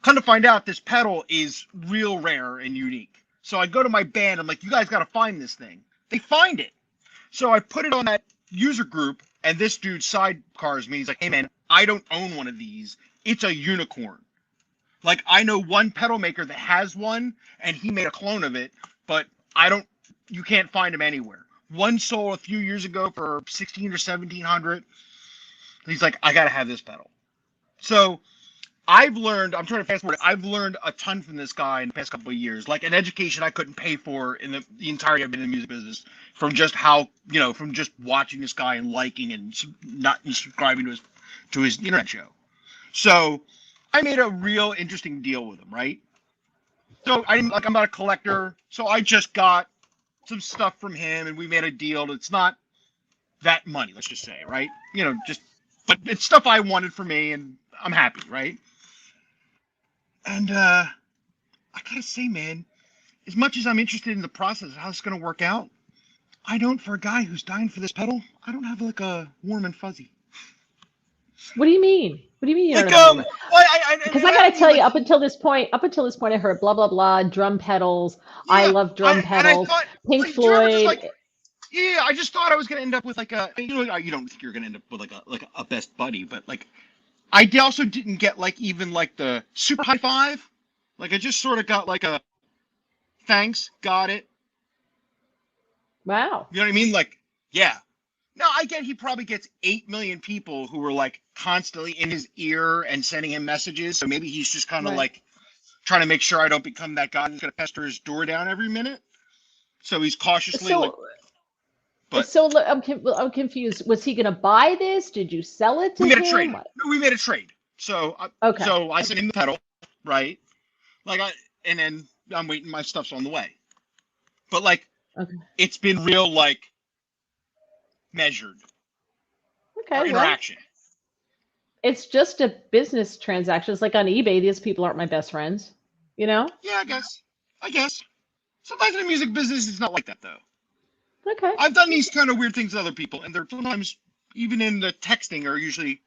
Come to find out, this pedal is real rare and unique. So I go to my band, I'm like, you guys got to find this thing. They find it. So I put it on that user group, and this dude sidecars me. He's like, hey man, I don't own one of these. It's a unicorn. Like, I know one pedal maker that has one, and he made a clone of it, but you can't find them anywhere. One sold a few years ago for 16 or 1700. He's like, I gotta have this pedal. So I'm trying to fast forward. I've learned a ton from this guy in the past couple of years, like an education I couldn't pay for in the entirety I've been in the music business, from just from just watching this guy and liking and not subscribing to his internet show. So I made a real interesting deal with him, right? So I'm not a collector, so I just got some stuff from him, and we made a deal that's not that money, let's just say, right? But it's stuff I wanted for me, and I'm happy, right? And I gotta say, man, as much as I'm interested in the process of how it's gonna work out, for a guy who's dying for this pedal, I don't have like a warm and fuzzy. What do you mean? What do you mean you Like, don't have Because I gotta tell you, like, up until this point, I heard blah blah blah drum pedals. I yeah, love drum and I pedals. thought, Pink like, do you remember just Floyd. like, yeah, I just thought I was gonna end up with like you don't think you're gonna end up with like a best buddy, but like, I also didn't get like even like the super high five. Like, I just sort of got like a thanks, got it. Wow. You know what I mean? Like, yeah. No, I get he probably gets 8 million people who are like constantly in his ear and sending him messages. So maybe he's just kind of Right. like trying to make sure I don't become that guy that's gonna pester his door down every minute. So he's cautiously like. But So I'm confused. Was he gonna buy this? Did you sell it to we made him? a trade. No, we made a trade. So Okay. So I sent him the pedal, right? Like and then I'm waiting. My stuff's on the way. But like, Okay. it's been real like measured. Okay. Our interaction. It's just a business transaction. It's like on eBay. These people aren't my best friends. You know? Yeah, I guess. Sometimes in the music business, it's not like that though. Okay. I've done these kind of weird things to other people, and they're sometimes even in the texting are usually,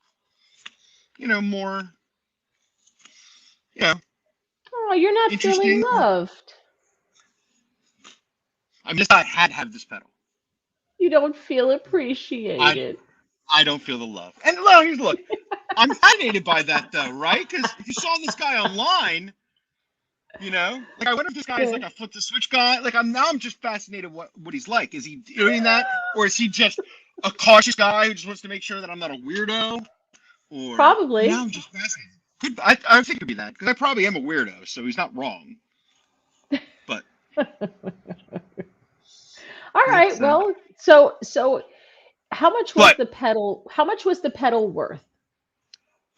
more, Oh, you're not feeling interesting. loved. I had to have this pedal. You don't feel I appreciated. I don't feel the love. And look, I'm fascinated by that though, right? Because if you saw this guy online, like I wonder if this guy is Yeah. like a flip the switch guy. Like I'm just fascinated what he's like. Is he doing that, or is he just a cautious guy who just wants to make sure that I'm not a weirdo? Or Probably. I'm just fascinated. I think it could be that because I probably am a weirdo, so he's not wrong. But All right. it's Well, so how much was but the pedal? How much was the pedal worth?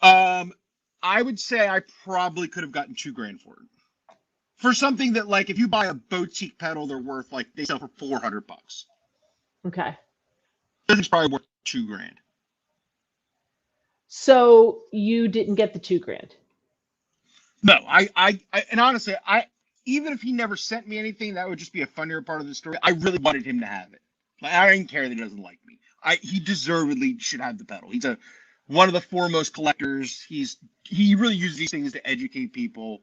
um, I would say I probably could have gotten 2 grand for it. For something that like if you buy a boutique pedal, they're worth like they sell for $400. Okay. This is probably worth 2 grand. So you didn't get the 2 grand. No, and honestly, even if he never sent me anything, that would just be a funnier part of the story. I really wanted him to have it. Like, I didn't care that he doesn't like me. He deservedly should have the pedal. He's one of the foremost collectors. He really uses these things to educate people.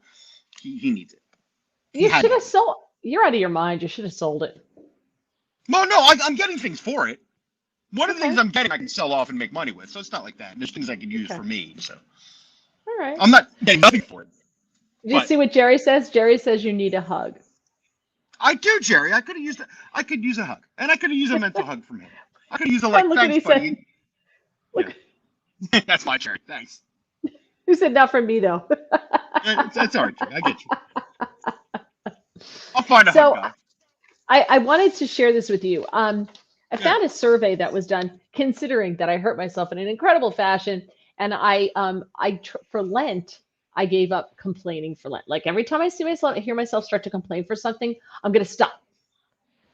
He needs it. He You had should to have have it. sold. You're out of your mind. You should have sold it. Well, no, I'm getting things for it. One of the things Okay. I'm getting, I can sell off and make money with. So it's not like that. There's things I can use Okay. for me. So All right. I'm not getting nothing for it. Did you But see what Jerry says? Jerry says you need a hug. I do, Jerry. I could use a hug, and I could use a mental hug from him. I could use a And like, look what thanks, he said. buddy. Yeah, Look, that's my Jerry. Thanks. who said not from me though? That's all right, Jerry. I get you. I'll find a hug So guy. I wanted to share this with you. I Yeah. found a survey that was done considering that I hurt myself in an incredible fashion, and for Lent I gave up complaining for Lent. Like every time I hear myself start to complain for something, I'm going to stop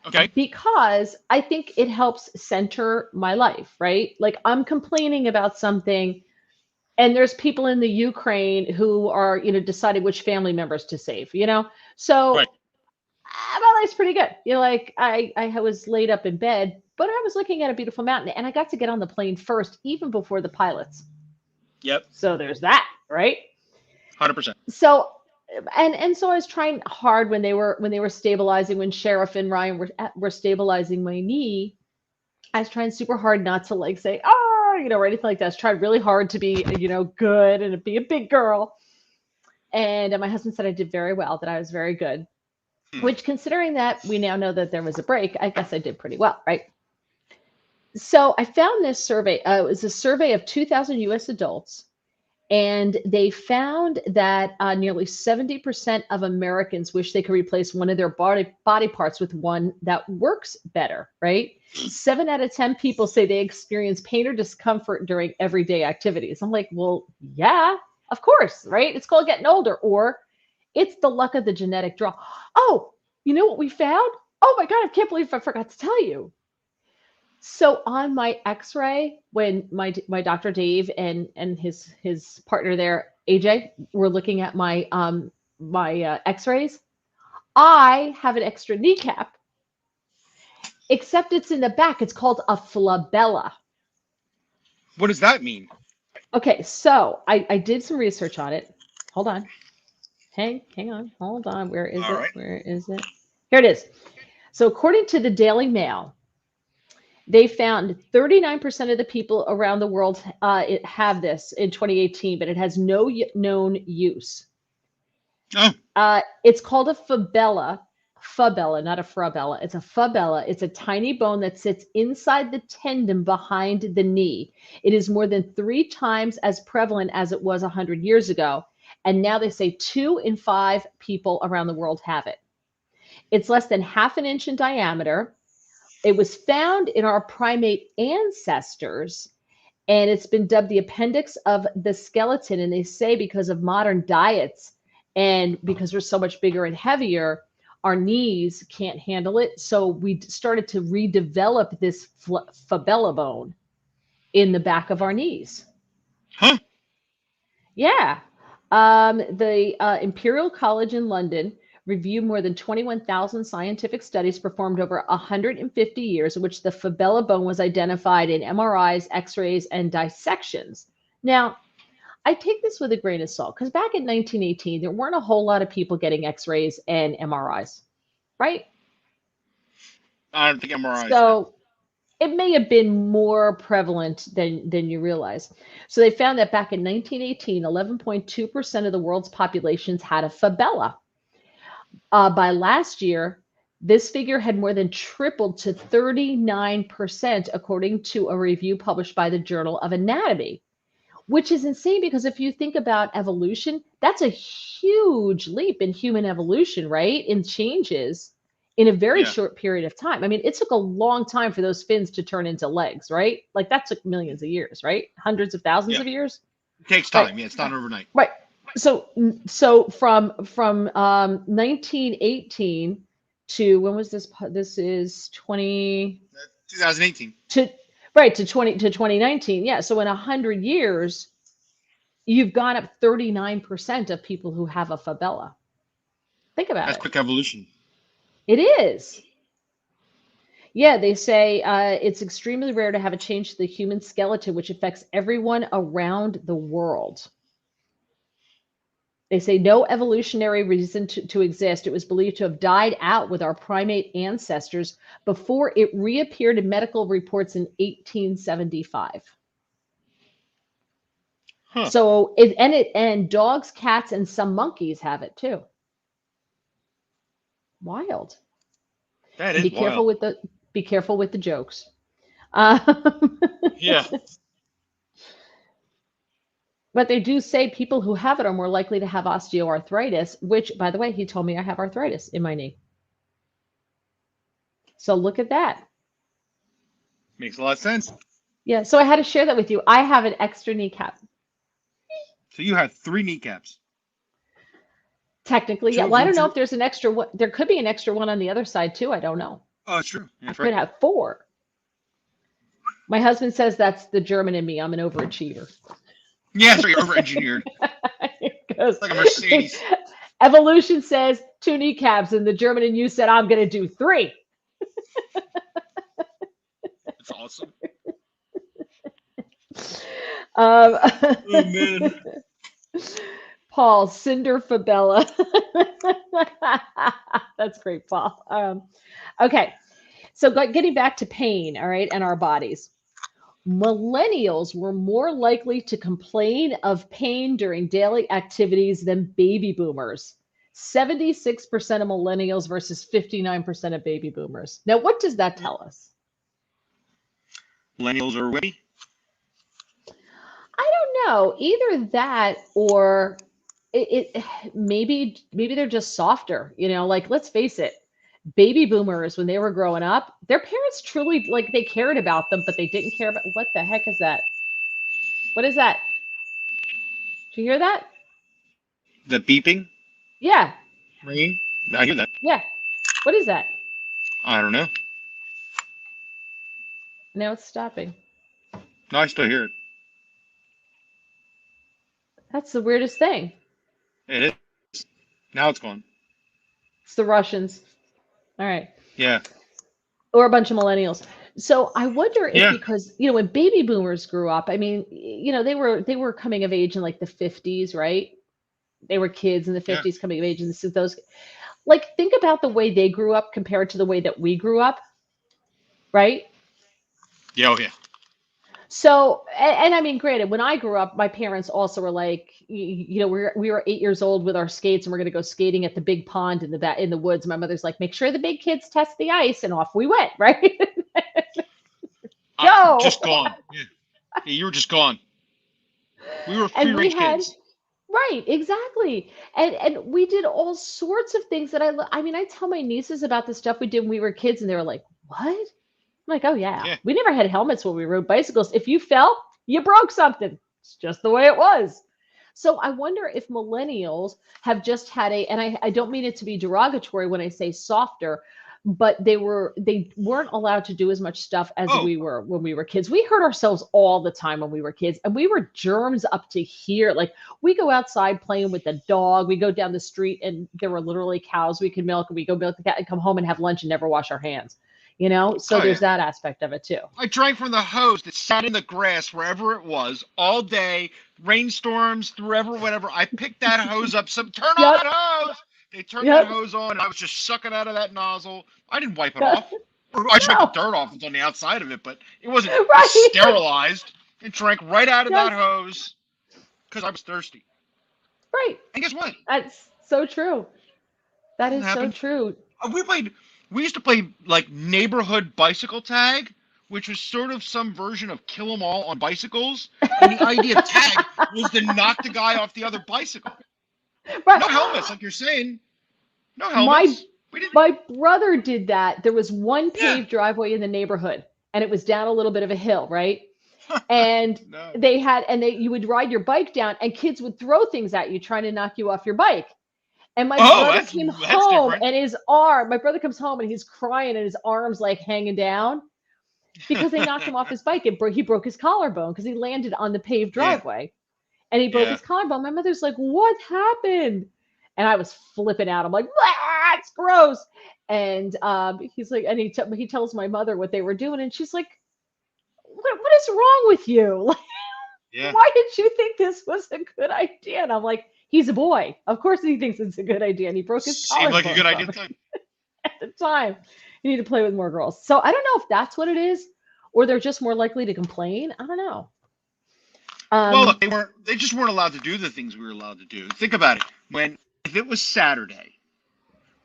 Okay. because I think it helps center my life, right? Like I'm complaining about something, and there's people in the Ukraine who are, deciding which family members to save. So Right. my life's pretty good. Like I was laid up in bed, but I was looking at a beautiful mountain, and I got to get on the plane first, even before the pilots. Yep. So there's that, right? 100%. So and so I was trying hard when they were stabilizing, when Sheriff and Ryan were stabilizing my knee. I was trying super hard not to like say, oh, or anything like that. I was trying really hard to be, good and be a big girl. And my husband said I did very well, that I was very good. Hmm. Which, considering that we now know that there was a break, I guess I did pretty well, right? So I found this survey. It was a survey of 2,000 US adults, and they found that nearly 70% of Americans wish they could replace one of their body parts with one that works better, right? 7 out of 10 people say they experience pain or discomfort during everyday activities. I'm like, well, yeah, of course, right? It's called getting older, or it's the luck of the genetic draw. Oh, you know what we found? Oh my God, I can't believe I forgot to tell you. So on my X-ray, when my doctor Dave and his partner there, AJ, were looking at my X-rays, I have an extra kneecap, except it's in the back. It's called a flabella. What does that mean? Okay, so I did some research on it. Hold on. Hang on. Hold on. Where is All it? right. Where is it? Here it is. So according to the Daily Mail, they found 39% of the people around the world have this in 2018, but it has no known use. Oh, It's called a fabella. Fabella, not a frabella. It's a fabella. It's a tiny bone that sits inside the tendon behind the knee. It is more than 3 times as prevalent as it was 100 years ago. And now they say 2 in 5 people around the world have it. It's less than half an inch in diameter. It was found in our primate ancestors, and it's been dubbed the appendix of the skeleton. And they say because of modern diets and because we're so much bigger and heavier, our knees can't handle it. So we started to redevelop this fabella bone in the back of our knees. huh. Yeah. The Imperial College in London reviewed more than 21,000 scientific studies performed over 150 years, in which the fabella bone was identified in MRIs, X-rays, and dissections. Now, I take this with a grain of salt because back in 1918, there weren't a whole lot of people getting X-rays and MRIs, right? I don't think MRIs. So it may have been more prevalent than you realize. So they found that back in 1918, 11.2% of the world's populations had a fabella. By last year, this figure had more than tripled to 39%, according to a review published by the Journal of Anatomy, which is insane because if you think about evolution, that's a huge leap in human evolution, right? In changes in a very Yeah. short period of time. I mean, it took a long time for those fins to turn into legs, right? Like that took millions of years, right? Hundreds of thousands Yeah. of years. It takes Right. time. Yeah, it's not overnight. Right. So from 1918 to when was this? This is 20 2018. to right to 2019. Yeah. So in 100 years, you've gone up 39% of people who have a fabella. Think about That's it. quick evolution. It is. Yeah, they say it's extremely rare to have a change to the human skeleton, which affects everyone around the world. They say no evolutionary reason to exist. It was believed to have died out with our primate ancestors before it reappeared in medical reports in 1875. Huh. So and dogs, cats, and some monkeys have it too. Wild. That And is wild. be careful with the jokes. Um, Yeah. but they do say people who have it are more likely to have osteoarthritis, which, by the way, he told me I have arthritis in my knee. So look at that. Makes a lot of sense. Yeah, so I had to share that with you. I have an extra kneecap. So you have 3 kneecaps. Technically, yeah. 2 of Well, I them don't know true. if there's an extra one. There could be an extra one on the other side too. I don't know. Oh, it's true. I That's could right. have four. My husband says that's the German in me. I'm an overachiever. Yeah, so you're over-engineered. Because Like a Mercedes. evolution says 2 kneecaps, and the German in you said I'm going to do 3. That's awesome. Um, Oh, man. Paul Cinder Fabella. That's great, Paul. Okay, so getting back to pain, all right, and our bodies. Millennials were more likely to complain of pain during daily activities than baby boomers. 76% of millennials versus 59% of baby boomers. Now, what does that tell us? Millennials are witty. I don't know. Either that or it maybe they're just softer, like let's face it. Baby boomers when they were growing up, their parents truly like they cared about them, but they didn't care about what the heck is that? What is that? Did you hear that? The beeping, Yeah. ringing. I hear that. Yeah. What is that? I don't know. Now it's stopping. No, I still hear it. That's the weirdest thing. It is. Now it's gone. It's the Russians. All right. Yeah. Or a bunch of millennials. So I wonder if Yeah. because, when baby boomers grew up, I mean, they were coming of age in like the 50s, right? They were kids in the Yeah. 50s coming of age and this is those like think about the way they grew up compared to the way that we grew up, right? Yeah. Oh, yeah. So, and I mean, granted, when I grew up, my parents also were like, we were 8 years old with our skates, and we're gonna go skating at the big pond in the woods. My mother's like, make sure the big kids test the ice, and off we went, right? Just Go. gone. Yeah. Yeah, you were just gone. We were And free we range had kids. right, exactly, and we did all sorts of things that I mean, I tell my nieces about the stuff we did when we were kids, and they were like, what? I'm like, oh yeah, Yeah. we never had helmets when we rode bicycles. If you fell, you broke something. It's just the way it was. So I wonder if millennials have just had and I don't mean it to be derogatory when I say softer, but they weren't allowed to do as much stuff as Oh, we were when we were kids. We hurt ourselves all the time when we were kids, and we were germs up to here. Like we go outside playing with the dog, we go down the street, and there were literally cows we could milk, and we go milk the cat and come home and have lunch and never wash our hands. So oh yeah. there's that aspect of it too. I drank from the hose that sat in the grass wherever it was all day, rainstorms, wherever, whatever. I picked that hose up. Turn on Yep. that hose. They turned that Yep. hose on, and I was just sucking out of that nozzle. I didn't wipe it off. Or I scraped No, the dirt off. It's on the outside of it, but it wasn't right? sterilized. It drank right out of that Yes, hose because I was thirsty. right. And guess what? That's so true. That Nothing is so happened. true. We played. We used to play like neighborhood bicycle tag, which was sort of some version of kill 'em all on bicycles. And the idea of tag was to knock the guy off the other bicycle. Right. No helmets, like you're saying. No My helmets. We didn't. my brother did that. There was one Yeah. paved driveway in the neighborhood, and it was down a little bit of a hill, right? And No. they you would ride your bike down, and kids would throw things at you trying to knock you off your bike. And my Oh, brother came that's home, different. and my brother comes home and he's crying, and his arms like hanging down because they knocked him off his bike. He broke his collarbone because he landed on the paved Yeah. driveway, and he broke Yeah. his collarbone. My mother's like, "What happened?" And I was flipping out. I'm like, "Ah, it's gross." And he's like, and he tells my mother what they were doing, and she's like, what is wrong with you? Like, Yeah. why did you think this was a good idea? And I'm like, he's a boy. Of course he thinks it's a good idea. And he broke his Seemed like a collarbone good idea from it too. at the time. You need to play with more girls. So I don't know if that's what it is, or they're just more likely to complain. I don't know. Well, Um, look, they just weren't allowed to do the things we were allowed to do. Think about it. If it was Saturday,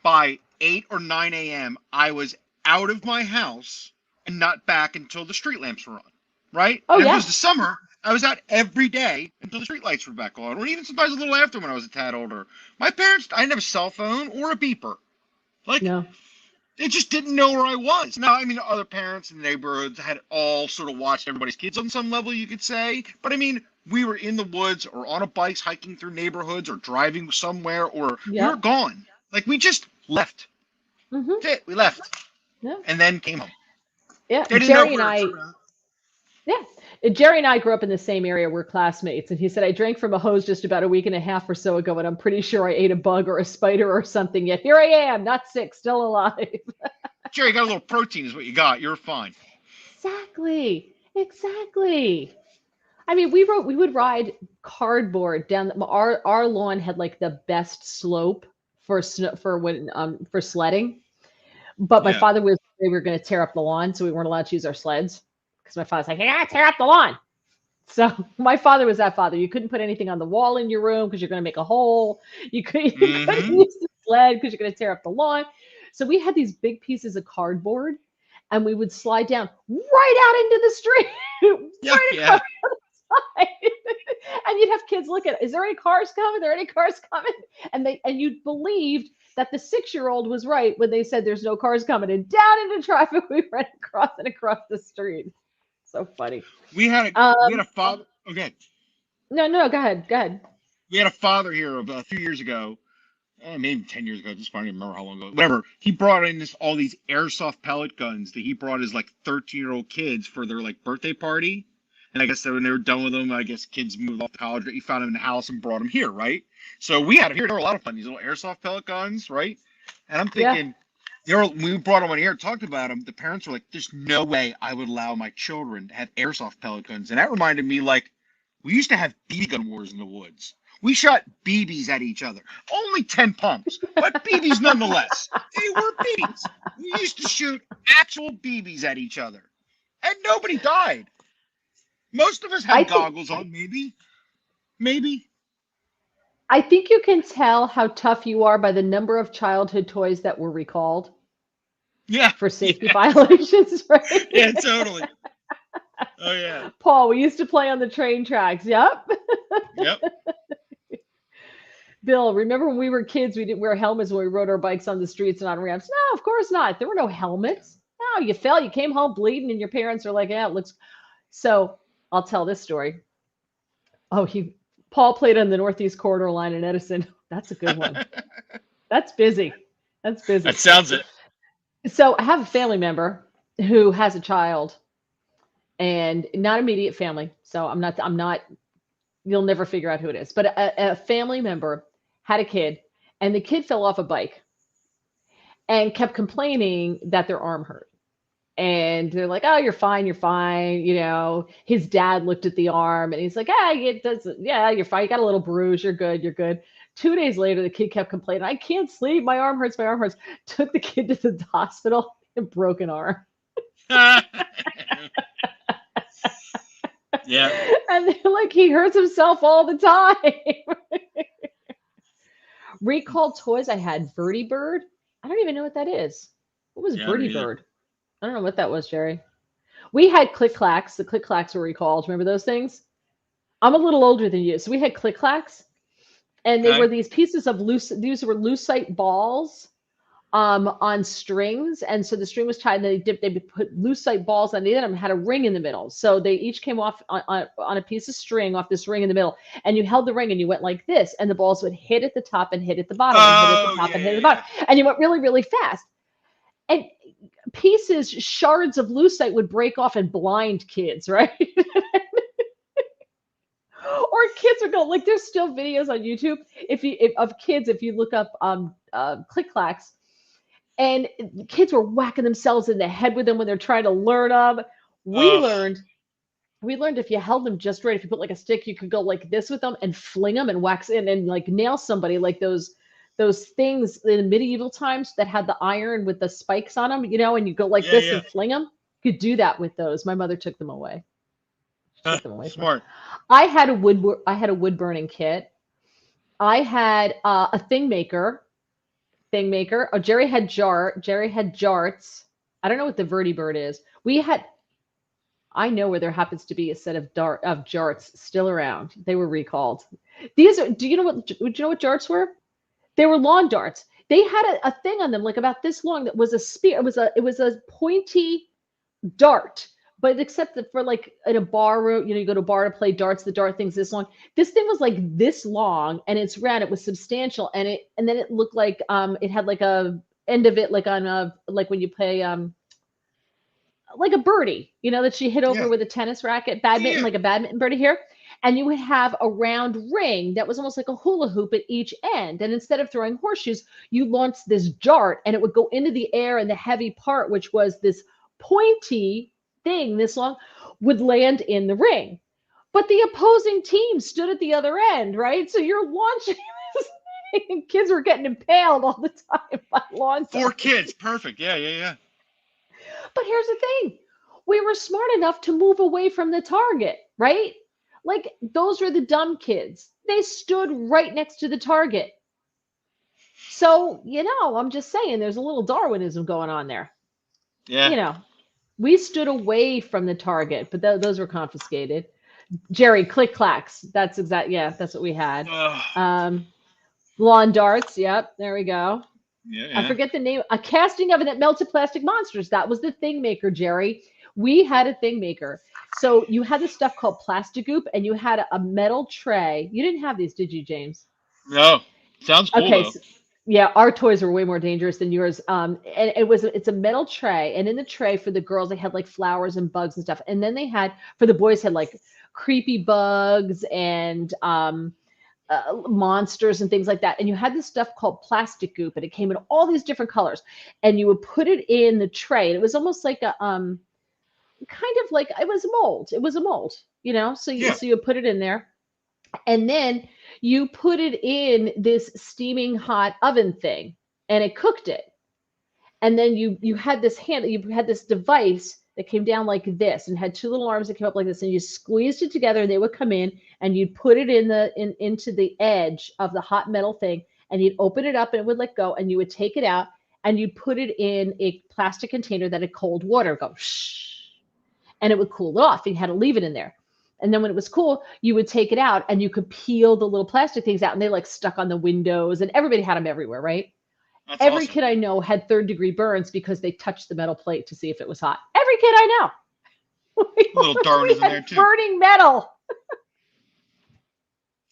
by 8 or 9 a.m., I was out of my house and not back until the street lamps were on, right? oh And if it yeah, was the summer, I was out every day until the street lights were back on, or even sometimes a little after when I was a tad older. My parents, I didn't have a cell phone or a beeper. Like, no, they just didn't know where I was. Now, I mean, other parents in the neighborhoods had all sort of watched everybody's kids on some level, you could say. But I mean, we were in the woods or on a bike hiking through neighborhoods or driving somewhere, or we yeah, were gone. Like, we just left. hmm That's it. We left yeah, and then came home. yeah. They didn't know if we were true. Yeah. Jerry and I grew up in the same area. We're classmates. And he said, I drank from a hose just about a week and a half or so ago, and I'm pretty sure I ate a bug or a spider or something. Yet here I am, not sick, still alive. Jerry, you got a little protein is what you got. You're fine. Exactly. Exactly. I mean, we would ride cardboard down our lawn had like the best slope for snow for sledding. But my Yeah. father was they were going to tear up the lawn, so we weren't allowed to use our sleds because my father's like, "You gotta tear up the lawn." So my father was that father. You couldn't put anything on the wall in your room because you're going to make a hole. You couldn't Mm-hmm. use the sled because you're going to tear up the lawn. So we had these big pieces of cardboard, and we would slide down right out into the street, Yeah, right yeah. across the side. And you'd have kids look at, is there any cars coming? Are there any cars coming? And you believed that the 6-year-old was right when they said there's no cars coming, and down into traffic we went across the street. So funny. We had Um, a father. Okay, no, go ahead, go ahead. we had a father here about a few years ago, maybe 10 years ago. Just I don't even remember how long ago. Whatever. He brought in all these airsoft pellet guns that he brought his like 13-year-old kids for their like birthday party. And I guess that when they were done with them, I guess kids moved off to college. He found them in the house and brought them here, right? So we had them here. They were a lot of fun. These little airsoft pellet guns, right? And I'm Yeah. thinking, when we brought them on here, talked about them. The parents were like, "There's no way I would allow my children to have airsoft pellet guns." And that reminded me, like, we used to have BB gun wars in the woods. We shot BBs at each other. Only 10 pumps, but BBs nonetheless. They were BBs. We used to shoot actual BBs at each other, and nobody died. Most of us I had think goggles on, maybe. Maybe. I think you can tell how tough you are by the number of childhood toys that were recalled Yeah. for safety Yeah. violations, right? Yeah, totally. Oh, yeah. Paul, we used to play on the train tracks. Yep. Yep. Bill, remember when we were kids, we didn't wear helmets when we rode our bikes on the streets and on ramps? No, of course not. There were no helmets. No, you fell, you came home bleeding, and your parents are like, yeah, it looks. So I'll tell this story. Oh, Paul played on the Northeast Corridor line in Edison. That's a good one. That's busy. That's busy. That sounds it. So I have a family member who has a child, and not immediate family. So I'm not, you'll never figure out who it is, but a family member had a kid, and the kid fell off a bike and kept complaining that their arm hurt. And they're like, "Oh, you're fine, you're fine." His dad looked at the arm and he's like, "Ah, yeah, you're fine. You got a little bruise. You're good. You're good." 2 days later, the kid kept complaining, "I can't sleep. My arm hurts. My arm hurts." Took the kid to the hospital. A broken arm. Yeah. And they're like, he hurts himself all the time. Recalled toys. I had Vertibird. I don't even know what that is. What was Yeah, I don't either. Vertibird? I don't know what that was, Jerry. We had Click Clacks. The Click Clacks were recalled. Remember those things? I'm a little older than you. So we had Click Clacks, and they were Okay. these pieces of these were lucite balls on strings. And so the string was tied, and they put lucite balls on the end of them, had a ring in the middle. So they each came off on a piece of string off this ring in the middle. And you held the ring and you went like this, and the balls would hit at the top and hit at the bottom and hit at the Oh, top yeah, and hit at yeah, the yeah. bottom. And you went really, really fast. And shards of lucite would break off and blind kids, right? Or kids would go like, there's still videos on YouTube of kids, if you look up Click Clacks, and kids were whacking themselves in the head with them when they're trying to learn them. We Oh, learned we learned if you held them just right, if you put like a stick, you could go like this with them and fling them and wax in and like nail somebody, like those things in medieval times that had the iron with the spikes on them, and you go like yeah, this yeah. and fling them. You could do that with those. My mother took them away. She took them away from me. Smart. I had a wood burning kit. I had a thing maker. Oh, Jerry had jarts. I don't know what the Vertibird is. I know where there happens to be a set of jarts still around. They were recalled. Do you know what jarts were? They were lawn darts. They had a thing on them like about this long that was a spear. It was a pointy dart, but except that for like in a bar room, you go to a bar to play darts, the dart thing's this long. This thing was like this long and it's round. It was substantial, and then it looked like it had like a end of it like on a like when you play like a birdie, that she hit over Yeah. with a tennis racket, Yeah. like a badminton birdie here. And you would have a round ring that was almost like a hula hoop at each end. And instead of throwing horseshoes, you launched this dart and it would go into the air, and the heavy part, which was this pointy thing this long, would land in the ring. But the opposing team stood at the other end, right? So you're launching this thing, and kids were getting impaled all the time by lawn Four darts. kids. Perfect. Yeah, yeah, yeah. But here's the thing, we were smart enough to move away from the target, right? Like, those were the dumb kids. They stood right next to the target. So, I'm just saying there's a little Darwinism going on there. Yeah. You know, we stood away from the target, but those were confiscated. Jerry, Click Clacks. Yeah, that's what we had. Um, Lawn darts. Yep, there we go. Yeah, I yeah. forget the name. A casting oven that melted plastic monsters. That was the thing maker, Jerry. We had a thing maker. So you had this stuff called plastic goop, and you had a metal tray. You didn't have these, did you, James? No. Sounds cool Okay. though. So, yeah, our toys were way more dangerous than yours. And it's a metal tray, and in the tray for the girls they had like flowers and bugs and stuff, and then they had for the boys had like creepy bugs and monsters and things like that. And you had this stuff called plastic goop, and it came in all these different colors. And you would put it in the tray. And it was almost like a kind of like it was mold. It was a mold, So Yeah. you put it in there, and then you put it in this steaming hot oven thing, and it cooked it. And then you had this device that came down like this and had two little arms that came up like this, and you squeezed it together, and they would come in, and you'd put it into the edge of the hot metal thing, and you'd open it up and it would let go, and you would take it out and you'd put it in a plastic container that had cold water go shh, and it would cool it off. You had to leave it in there. And then when it was cool, you would take it out and you could peel the little plastic things out, and they like stuck on the windows, and everybody had them everywhere, right? That's Every awesome. kid I know had third-degree burns because they touched the metal plate to see if it was hot. Every kid I know. A little We Darwinism there had too. burning metal.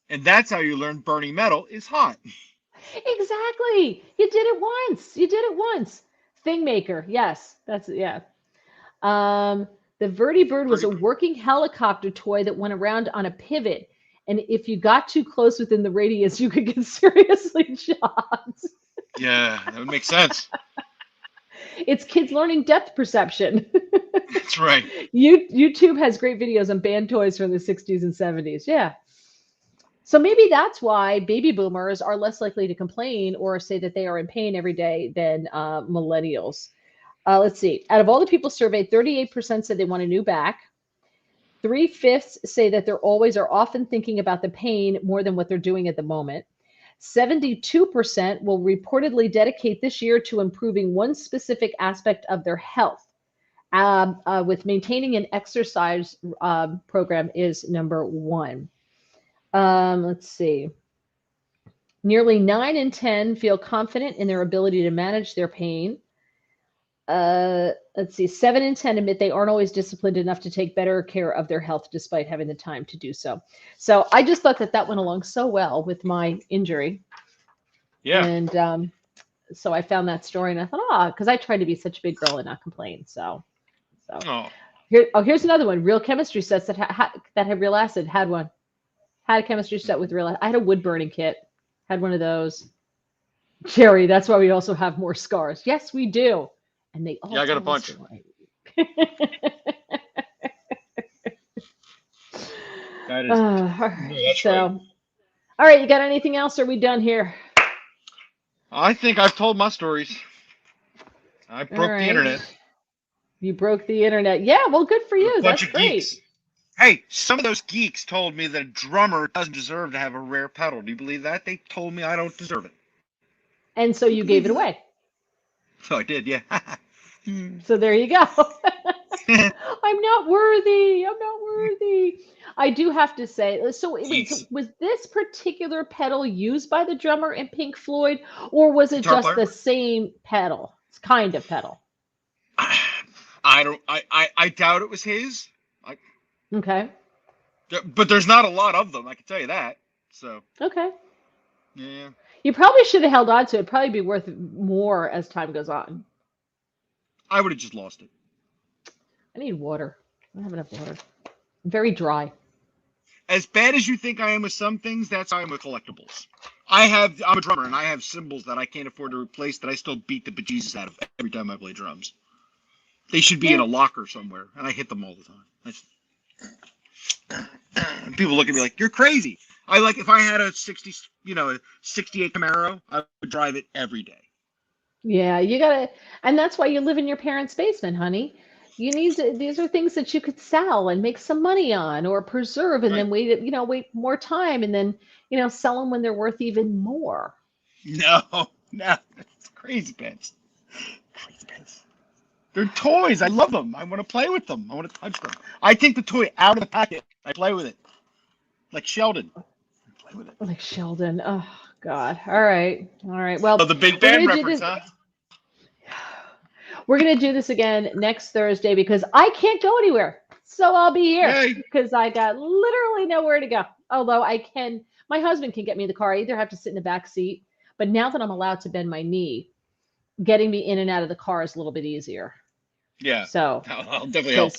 And that's how you learn burning metal is hot. Exactly. You did it once. Thing maker. Yes. That's it. Yeah. Um, the Vertibird was Pretty. a working helicopter toy that went around on a pivot. And if you got too close within the radius, you could get seriously shot. Yeah, that would make sense. It's kids learning depth perception. That's right. YouTube has great videos on band toys from the 60s and 70s. Yeah. So maybe that's why baby boomers are less likely to complain or say that they are in pain every day than millennials. Let's see. Out of all the people surveyed, 38% said they want a new back. 3/5 say that they're always or often thinking about the pain more than what they're doing at the moment. 72% will reportedly dedicate this year to improving one specific aspect of their health. With maintaining an exercise program is number one. Let's see. Nearly 9 in 10 feel confident in their ability to manage their pain. Let's see. 7 in 10 admit they aren't always disciplined enough to take better care of their health despite having the time to do so. So I just thought that went along so well with my injury. Yeah. And so I found that story and I thought, because I tried to be such a big girl and not complain. So Oh. Here's another one. Real chemistry sets that had real acid. Had one. Had a chemistry set with real acid. I had a wood burning kit. Had one of those. Jerry, that's why we also have more scars. Yes, we do. And they all Yeah, I got a bunch. That is. That's so, right. All right, you got anything else? Or are we done here? I think I've told my stories. I broke the internet. You broke the internet. Yeah, well, good for you. That's great. Geeks. Hey, some of those geeks told me that a drummer doesn't deserve to have a rare pedal. Do you believe that? They told me I don't deserve it. And so you gave it away. So I did, yeah. So there you go. I'm not worthy. I'm not worthy. I do have to say, so was this particular pedal used by the drummer in Pink Floyd, or was it just the same pedal? It's kind of pedal. I doubt it was his. Okay. But there's not a lot of them, I can tell you that. So. Okay. Yeah. You probably should have held on to it. It'd probably be worth more as time goes on. I would have just lost it. I need water. I don't have enough water. I'm very dry. As bad as you think I am with some things, that's how I am with collectibles. I'm a drummer, and I have cymbals that I can't afford to replace that I still beat the bejesus out of every time I play drums. They should be in a locker somewhere, and I hit them all the time. People look at me like, you're crazy. If I had a 68 Camaro, I would drive it every day. Yeah, you gotta, and that's why you live in your parents' basement, honey. You need to, these are things that you could sell and make some money on or preserve and then wait more time and then, sell them when they're worth even more. No, it's crazy pants. Crazy pants. They're toys. I love them. I want to play with them. I want to touch them. I take the toy out of the packet. I play with it. Like Sheldon. I play with it. Like Sheldon. Oh, God. All right. Well, the big band reference, huh? We're going to do this again next Thursday because I can't go anywhere. So I'll be here because I got literally nowhere to go. Although my husband can get me in the car. I either have to sit in the back seat, but now that I'm allowed to bend my knee, getting me in and out of the car is a little bit easier. Yeah. So I'll definitely help.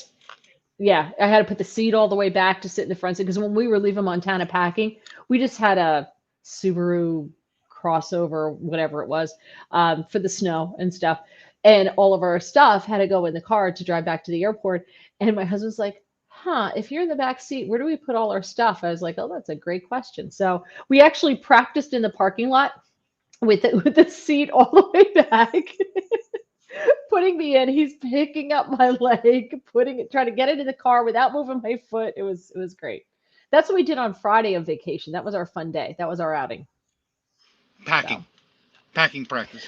Yeah, I had to put the seat all the way back to sit in the front seat because when we were leaving Montana packing, we just had a Subaru crossover, whatever it was, for the snow and stuff. And all of our stuff had to go in the car to drive back to the airport. And my husband's like, if you're in the back seat, where do we put all our stuff? I was like, oh, that's a great question. So we actually practiced in the parking lot with the seat all the way back. Putting me in, he's picking up my leg, trying to get into the car without moving my foot. It was great. That's what we did on Friday of vacation. That was our fun day. That was our outing. Packing practice.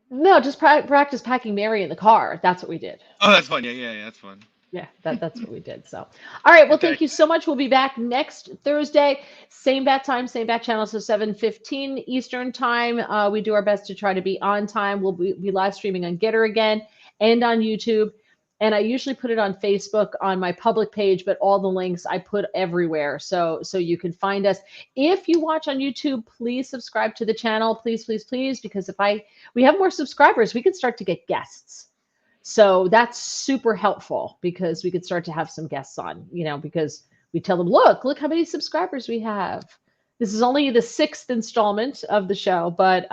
No, just practice packing Mary in the car. That's what we did. Oh, that's fun. Yeah, that's fun. Yeah, that's what we did. So, all right. Well, Thank you so much. We'll be back next Thursday. Same bat time, same bat channel. So 7:15 Eastern time. We do our best to try to be on time. We'll be live streaming on Getter again and on YouTube. And I usually put it on Facebook on my public page, but all the links I put everywhere. So you can find us. If you watch on YouTube, please subscribe to the channel. Please, please, please. Because we have more subscribers, we can start to get guests. So that's super helpful because we could start to have some guests on, because we tell them, look how many subscribers we have. This is only the 6th installment of the show, but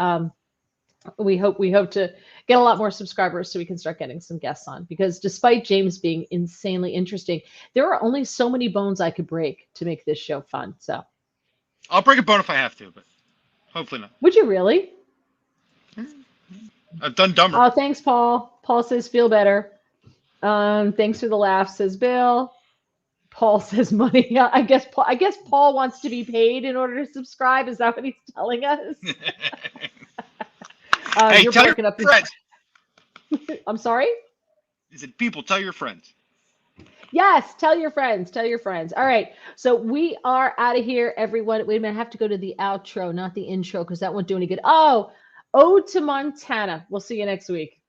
we hope to get a lot more subscribers so we can start getting some guests on, because despite James being insanely interesting, there are only so many bones I could break to make this show fun. So I'll break a bone if I have to, but hopefully not. Would you really? I've done dumber. Oh, thanks, Paul. Paul says, feel better. Thanks for the laugh, says Bill. Paul says money. Yeah, I guess Paul wants to be paid in order to subscribe. Is that what he's telling us? Hey, you're tell your breaking up. friends. I'm sorry? He said, people, tell your friends. Yes, tell your friends. Tell your friends. All right. So we are out of here, everyone. Wait a minute. I have to go to the outro, not the intro, because that won't do any good. Oh, Ode to Montana. We'll see you next week.